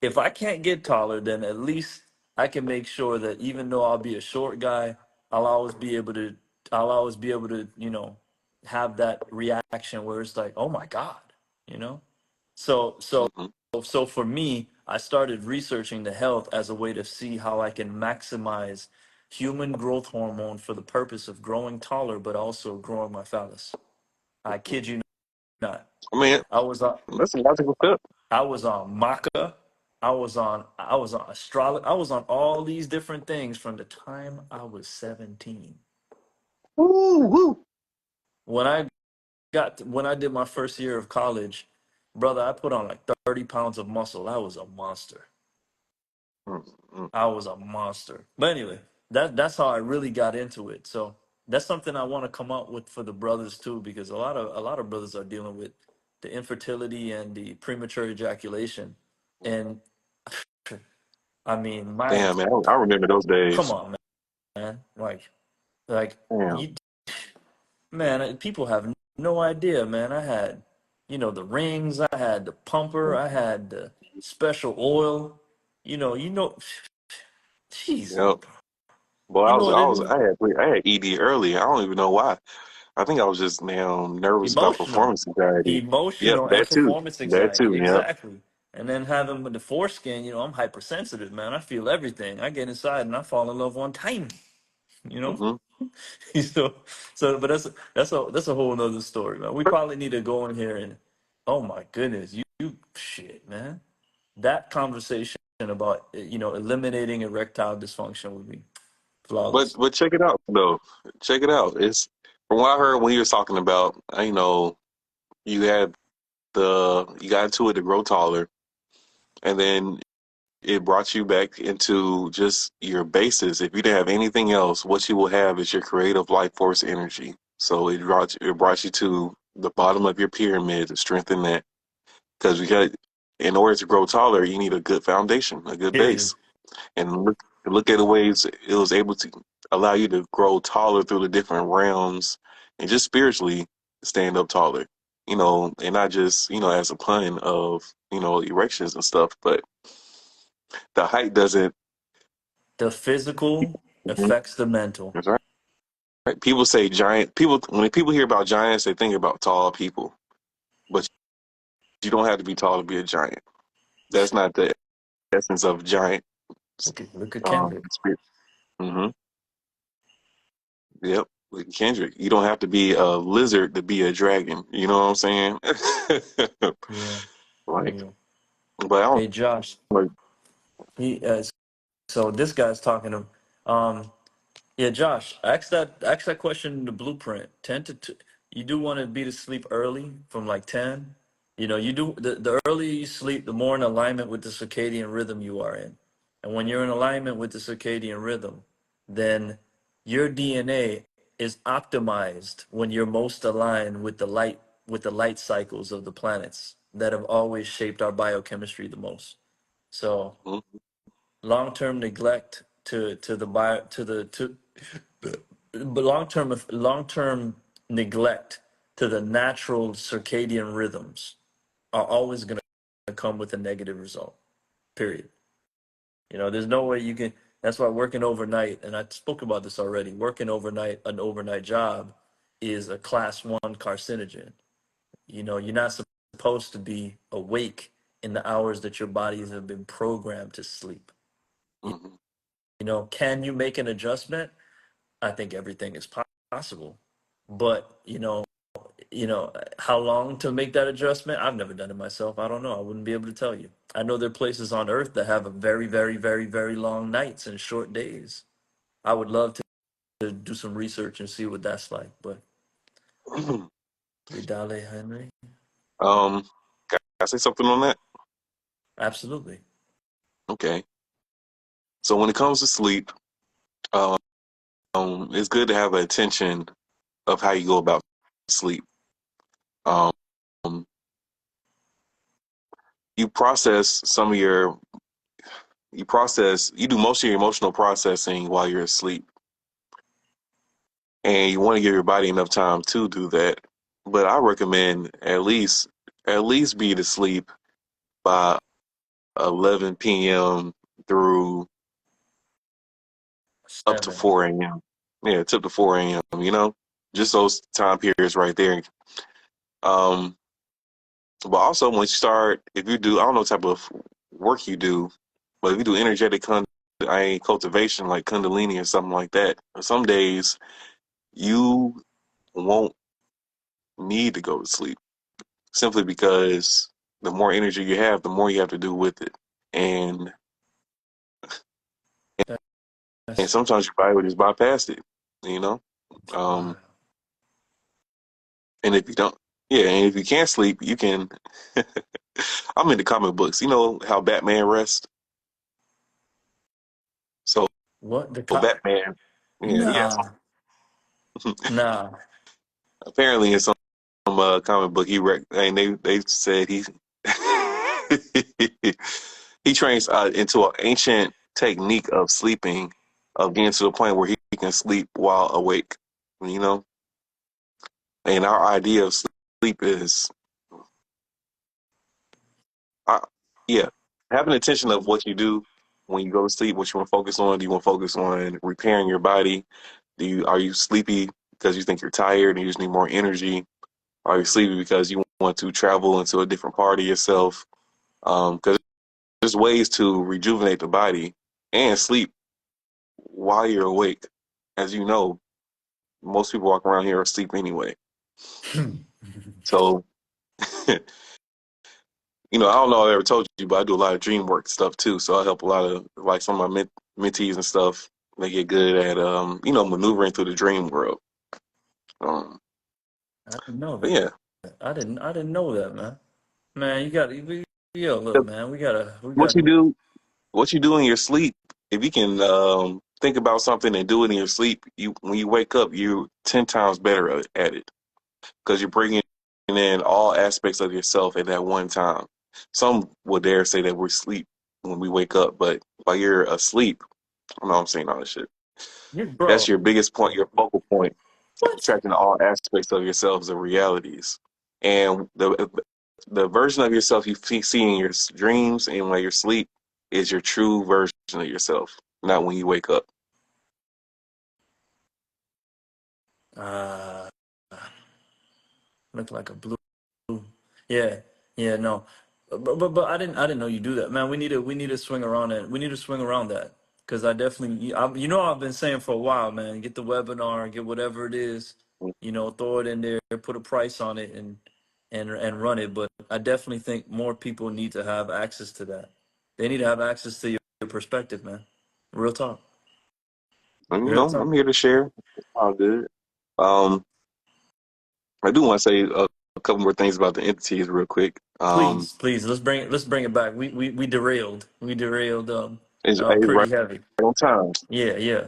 If I can't get taller, then at least I can make sure that even though I'll be a short guy, I'll always be able to I'll always be able to, have that reaction where it's like, "Oh my God," you know? So so mm, so for me, I started researching the health as a way to see how I can maximize human growth hormone for the purpose of growing taller but also growing my phallus. I mm. kid you not. I mean, I was on that's a logical step. I was on Maca. I was on astrology. I was on all these different things from the time I was 17. Woo, woo. When I did my first year of college, brother, I put on like 30 pounds of muscle. I was a monster. Mm, mm. I was a monster. But anyway, that's how I really got into it. So that's something I want to come up with for the brothers too, because a lot of brothers are dealing with the infertility and the premature ejaculation. And I mean, my Damn, man. I remember those come days. on, man. Like Damn. you, man. People have no idea, man. I had, the rings. I had the pumper. I had the special oil. Jesus, Yep. Boy, you know what it is? I had ED early. I don't even know why. I think I was just nervous about Emotional, performance anxiety. Yep, emotional, and that too. performance That anxiety. too. Yep. Exactly. And then having with the foreskin, I'm hypersensitive, man. I feel everything. I get inside and I fall in love one time. You know. Hmm. so but that's a whole nother story, man. We probably need to go in here and, oh my goodness, you shit, man. That conversation about eliminating erectile dysfunction would be But flawless. check it out though. Check it out. It's from what I heard when you were talking about. You had you got into it to grow taller, and then it brought you back into just your basis. If you didn't have anything else, what you will have is your creative life force energy. So it brought you to the bottom of your pyramid to strengthen that. Because in order to grow taller, you need a good foundation, a good Period. base. And look at the ways it was able to allow you to grow taller through the different realms and just spiritually stand up taller. and not just, as a pun of, erections and stuff, but the height doesn't. The physical Mhm. affects the mental. That's right. Right. People say giant people when people hear about giants, they think about tall people, but you don't have to be tall to be a giant. That's not the essence of giant. Look at Kendrick. Spirit. Hmm. Yep. Like Kendrick, you don't have to be a lizard to be a dragon. You know what I'm saying? Yeah, Like, yeah. but I don't Hey Josh, like. he so this guy's talking to yeah, Josh, ask that question in the blueprint. 10 to 2, you do want to be to sleep early from like 10. You know, you do the earlier you sleep, the more in alignment with the circadian rhythm you are in. And when you're in alignment with the circadian rhythm, then your DNA is optimized when you're most aligned with the light cycles of the planets that have always shaped our biochemistry the most. So Mhm. long-term neglect to the bio to the to but long-term neglect to the natural circadian rhythms are always going to come with a negative result, period. You know, there's no way you can. That's why working overnight, and I spoke about this already, working overnight, an overnight job is a class 1 carcinogen. You know, you're not supposed to be awake in the hours that your bodies have been programmed to sleep. Mhm. You know, can you make an adjustment? I think everything is possible. But, how long to make that adjustment? I've never done it myself. I don't know. I wouldn't be able to tell you. I know there are places on earth that have a very, very, very, very long nights and short days. I would love to do some research and see what that's like. But Vidale Henry, um, can I say something on that? absolutely. Okay. So when it comes to sleep, um, it's good to have an intention of how you go about sleep. Um, you process some of your you do most of your emotional processing while you're asleep, and you want to give your body enough time to do that. But I recommend at least be to sleep by 11 p.m. through up to 7. 4 a.m. Yeah, it's up to 4 a.m. Just those time periods right there. Um, but also when you start, if you do, I don't know what type of work you do, but if you do cultivation like Kundalini or something like that, some days you won't need to go to sleep simply because the more energy you have, the more you have to do with it. And and That's sometimes your body will just bypass it, you know? Um, wild. and if you don't, yeah, and if you can't sleep, you can. I'm into comic books. You know how Batman rests? So What the Batman, yeah, Nah, nah. apparently in some comic book, and they said he he trains into an ancient technique of sleeping, of getting to the point where he can sleep while awake. You know, and our idea of sleep is, uh, yeah, having attention of what you do when you go to sleep. What you want to focus on? Do you want to focus on repairing your body? Are you sleepy because you think you're tired and you just need more energy? Are you sleepy because you want to travel into a different part of yourself? Because there's ways to rejuvenate the body and sleep while you're awake. As you know, most people walk around here asleep anyway. So, I don't know if I ever told you, but I do a lot of dream work stuff too. So I help a lot of like some of my mentees and stuff. They get good at maneuvering through the dream world. Um, I didn't know but that. yeah, I didn't know that, man. Man, you got to yo, look, man, we what got you to do, what you do in your sleep, if you can think about something and do it in your sleep, you when you wake up, you're 10 times better at it because you're bringing in all aspects of yourself at that one time. Some would dare say that we're asleep when we wake up, but while you're asleep, I know I'm saying all this shit. That's bro. your biggest point, your focal point, What? attracting all aspects of yourselves and realities. And the version of yourself you see in your dreams and while you're asleep is your true version of yourself, not when you wake up. Uh, look like a blue. Yeah, yeah, no, but I didn't know you do that, man. We need to swing around it. We need to swing around that because I definitely, I've been saying for a while, man. Get the webinar, get whatever it is, throw it in there, put a price on it, and run it. But I definitely think more people need to have access to that. They need to have access to your perspective, man. Real talk, And, real I'm talk. here to share. It's all good. Um, I do want to say a couple more things about the entities real quick. Please, please, let's bring it back. We derailed. We derailed It's right pretty heavy. on time. Yeah, yeah.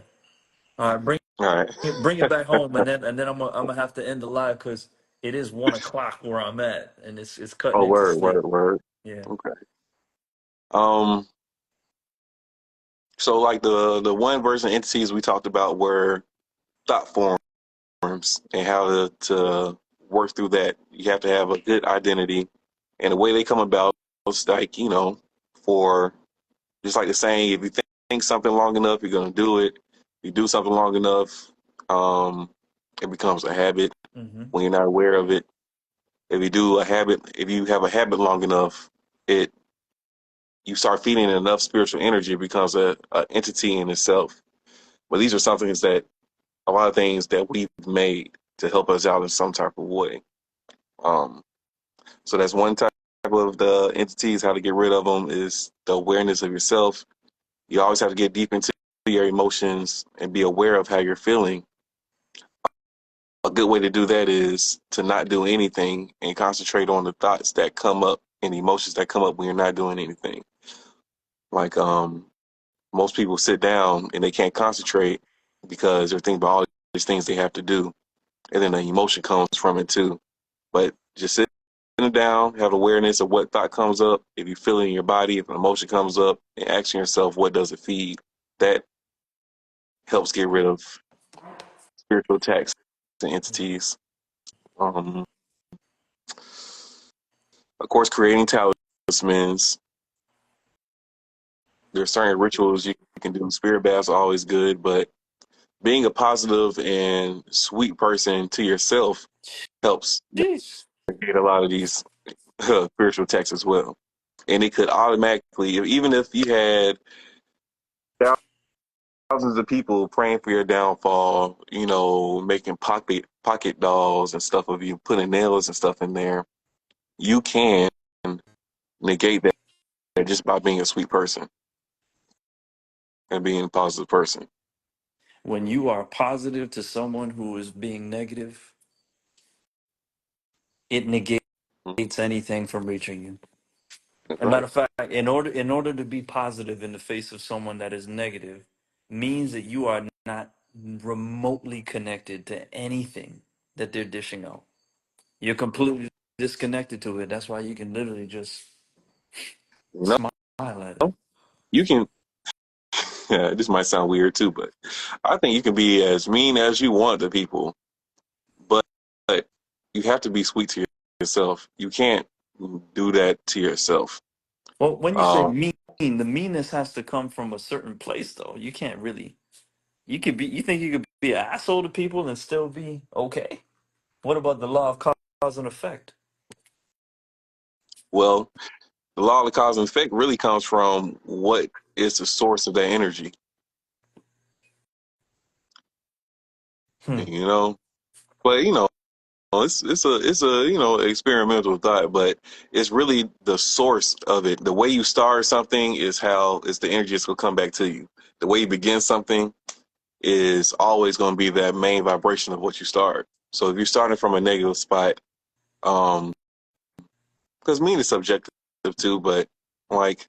All right, All right. bring it back home, and then I'm gonna have to end the live because it is 1 o'clock where I'm at, and it's cutting Oh, into word, sleep. word, word. Yeah. Okay. Um, so like the one version entities we talked about were thought forms and how to work through that. You have to have a good identity, and the way they come about is like for just like the saying, if you think something long enough, you're gonna do it. If you do something long enough, um, it becomes a habit Mm-hmm. when you're not aware of it. If you have a habit long enough, it you start feeding it enough spiritual energy, it becomes a entity in itself. But these are some things that a lot of things that we've made to help us out in some type of way. Um, so that's one type of the entities. How to get rid of them is the awareness of yourself. You always have to get deep into your emotions and be aware of how you're feeling. A good way to do that is to not do anything and concentrate on the thoughts that come up and emotions that come up when you're not doing anything. Like most people sit down and they can't concentrate because they're thinking about all these things they have to do, and then the emotion comes from it too. But just sitting down, have awareness of what thought comes up. If you feel it in your body, if an emotion comes up, and asking yourself, what does it feed? That helps get rid of spiritual attacks and entities. Um, of course, creating talismans. There are certain rituals you can do. Spirit baths are always good, but being a positive and sweet person to yourself helps Jeez. negate a lot of these spiritual attacks as well. And it could automatically, even if you had thousands of people praying for your downfall, making pocket dolls and stuff of you, putting nails and stuff in there, you can negate that just by being a sweet person and being a positive person. When you are positive to someone who is being negative, it negates anything from reaching you. That's As a matter right. of fact, in order to be positive in the face of someone that is negative, means that you are not remotely connected to anything that they're dishing out. You're completely disconnected to it. That's why you can literally just You smile at it. know, you can. Yeah, this might sound weird too, but I think you can be as mean as you want to people, but you have to be sweet to yourself. You can't do that to yourself. Well, when you say Um, mean, the meanness has to come from a certain place, though. You can't really. You could be. You think you could be an asshole to people and still be okay? What about the law of cause and effect? well, the law of the cause and effect really comes from what is the source of that energy, Hmm. you know. But it's a experimental thought, but it's really the source of it. The way you start something is the energy that's gonna come back to you. The way you begin something is always going to be that main vibration of what you start. So if you're starting from a negative spot, um, because mean is subjective too, but like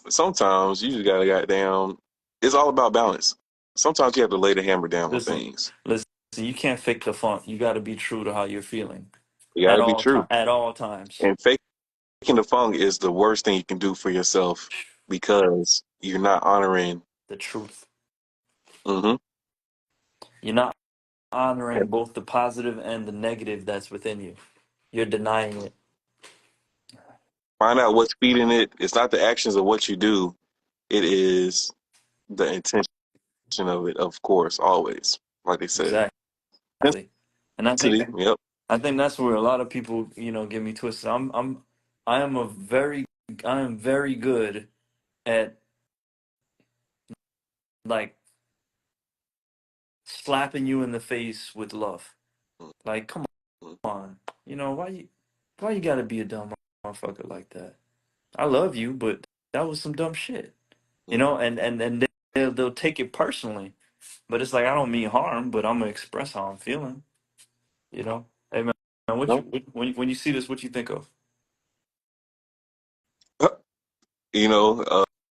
sometimes you just gotta goddamn. It's all about balance. Sometimes you have to lay the hammer down on Listen, things. listen. You can't fake the funk. You got to be true to how you're feeling You got at to be all true. time. At all times. And faking the funk is the worst thing you can do for yourself because you're not honoring. The truth. Hmm. You're not honoring both the positive and the negative that's within you. You're denying it. Find out what's feeding it. It's not the actions of what you do. It is the intention of it, of course, always. Like they said. Exactly. And Intensity. Yep. I think that's where a lot of people, get me twisted. I am I am very good at like slapping you in the face with love. Like, come on. Why you gotta be a dumb motherfucker like that? I love you, but that was some dumb shit. And they'll take it personally. But it's like I don't mean harm, but I'm gonna express how I'm feeling. Hey man, No. when you see this, what you think of? You know,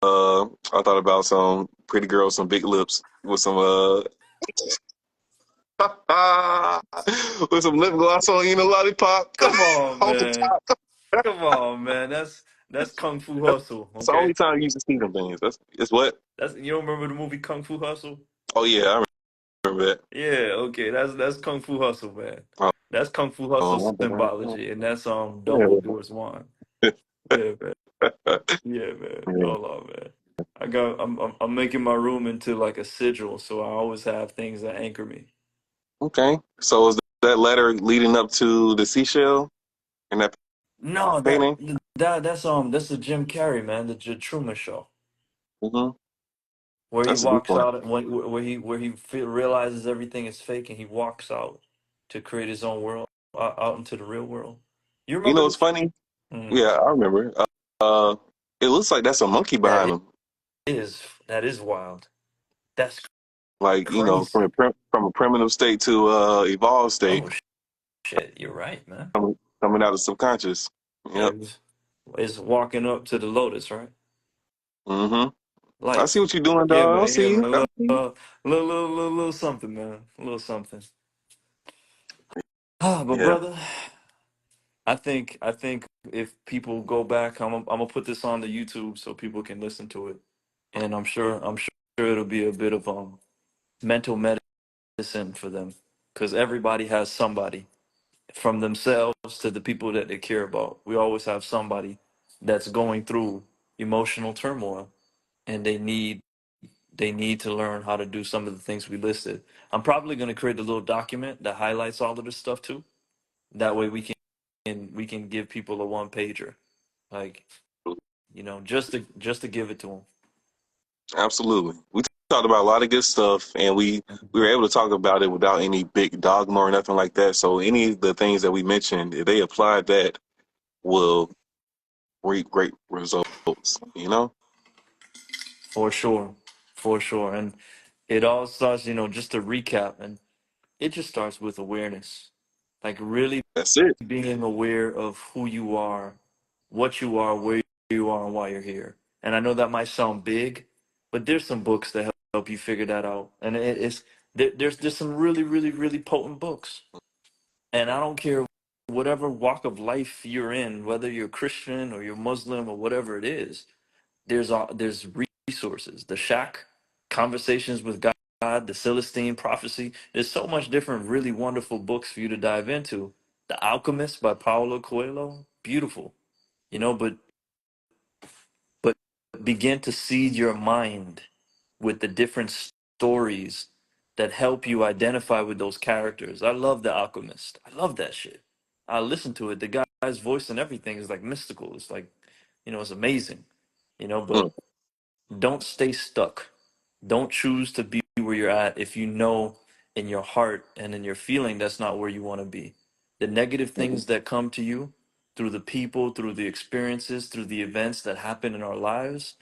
I thought about some pretty girls, some big lips with some with some lip gloss on, lollipop Come on, on the man. top. Come on, man. That's Kung Fu Hustle. It's the only Okay, time you used to see them things. It's what? that's you don't remember the movie Kung Fu Hustle? Oh yeah, I remember that. Yeah, okay. That's Kung Fu Hustle, man. Oh, That's Kung Fu Hustle my bad. symbology, and that's Yeah. Dumbledore's wand. Yeah, man. Yeah, man. Yeah. Hold on, man. I'm making my room into like a sigil, so I always have things that anchor me. Okay. So is that letter leading up to the seashell in that No, painting? that's the Jim Carrey, man, the Truman Show, Mm-hmm. where he That's a good walks one. out where he realizes everything is fake and he walks out to create his own world out into the real world. You You remember know, it's this? funny. Mm, Yeah, I remember. It looks like that's a monkey that behind him. that is wild. That's Like from crazy. from a primitive state to evolved state, Oh shit, you're right, man. coming out of subconscious. Yeah, Yep. it's walking up to the lotus, right? Mm-hmm. I see Light. what you're doing, Yeah, dog. I man. Yeah, see you. man. I see you. Little something, man. A little something. But Yeah, brother, I think if people go back, I'm gonna put this on the YouTube so people can listen to it, and I'm sure it'll be a bit of mental medicine for them, because everybody has somebody, from themselves to the people that they care about. We always have somebody that's going through emotional turmoil, and they need to learn how to do some of the things we listed. I'm probably going to create a little document that highlights all of this stuff too. That way we can give people a one pager, like just to give it to absolutely. We talked about a lot of good stuff, and them. we were able to talk about it without any big dogma or nothing like that. So any of the things that we mentioned, if they applied that, will reap great results. You know, For sure, for sure, and it all starts, just to recap, and it just starts with awareness, like really that's it. being aware of who you are, what you are, where you are, and why you're here. And I know that might sound big, but there's some books that help you figure that out. And there's some really, really, really potent books. And I don't care whatever walk of life you're in, whether you're Christian or you're Muslim or whatever it is. There's resources. The Shack, Conversations with God, the Celestine Prophecy. There's so much different, really wonderful books for you to dive into. The Alchemist by Paulo Coelho, beautiful. But begin to seed your mind with the different stories that help you identify with those characters. I love The Alchemist. I love that shit. I listen to it. The guy's voice and everything is like mystical. It's like, it's amazing. But Mm, don't stay stuck. Don't choose to be where you're at if you know in your heart and in your feeling that's not where you want to be. The negative mm, things that come to you through the people, through the experiences, through the events that happen in our lives,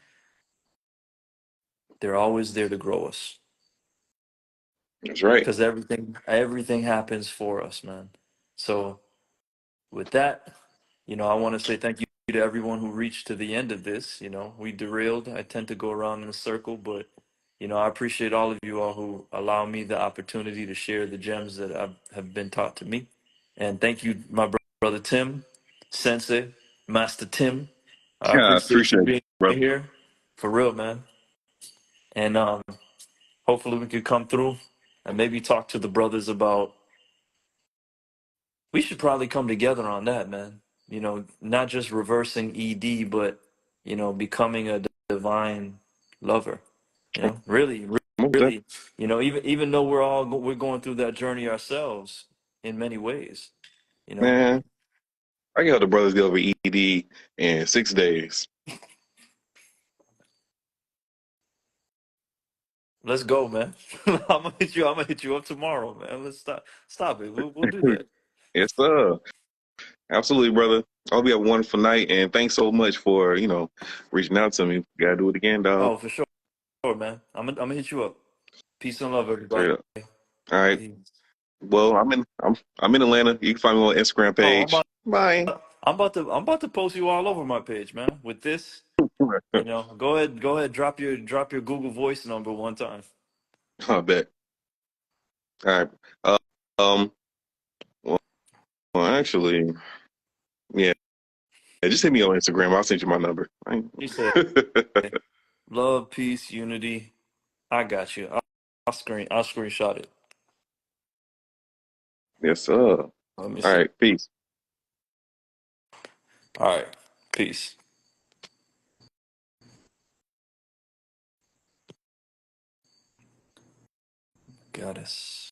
they're always there to grow us, that's right. because everything happens for us, man. So with that, I want to say thank you to everyone who reached to the end of this. We derailed. I tend to go around in a circle, but I appreciate all of you all who allow me the opportunity to share the gems that have been taught to me. And thank you, my brother Tim, Sensei, Master Tim. I Yeah, I appreciate you appreciate it, being brother. here, for real, man. And hopefully we could come through and maybe talk to the brothers about. We should probably come together on that, man. You know, not just reversing ED, but becoming a divine lover. You know, really, Most definitely. really. You know, even though we're going through that journey ourselves in many ways. You know, Man, I can help the brothers get over ED in 6 days. let's go, man. I'm gonna hit you. I'm gonna hit you up tomorrow, man. Let's stop it. We'll do that. Yes, sir. Absolutely, brother. I hope you have a wonderful night, and thanks so much for reaching out to me. Gotta do it again, dog. Oh, for sure, man. I'm gonna hit you up. Peace and love, Straight everybody. up. All right. Peace. Well, I'm in Atlanta. You can find me on Instagram Oh, page. Bye. I'm about to post you all over my page, man. With this, go ahead, drop your Google Voice number one time. I bet. All right. Uh, um. Well, actually, yeah. Just hit me on Instagram. I'll send you my number. He said, "Love, peace, unity." I got you. I'll screenshot it. Yes, sir. All Let me see. right. Peace. All right, peace. Goddess.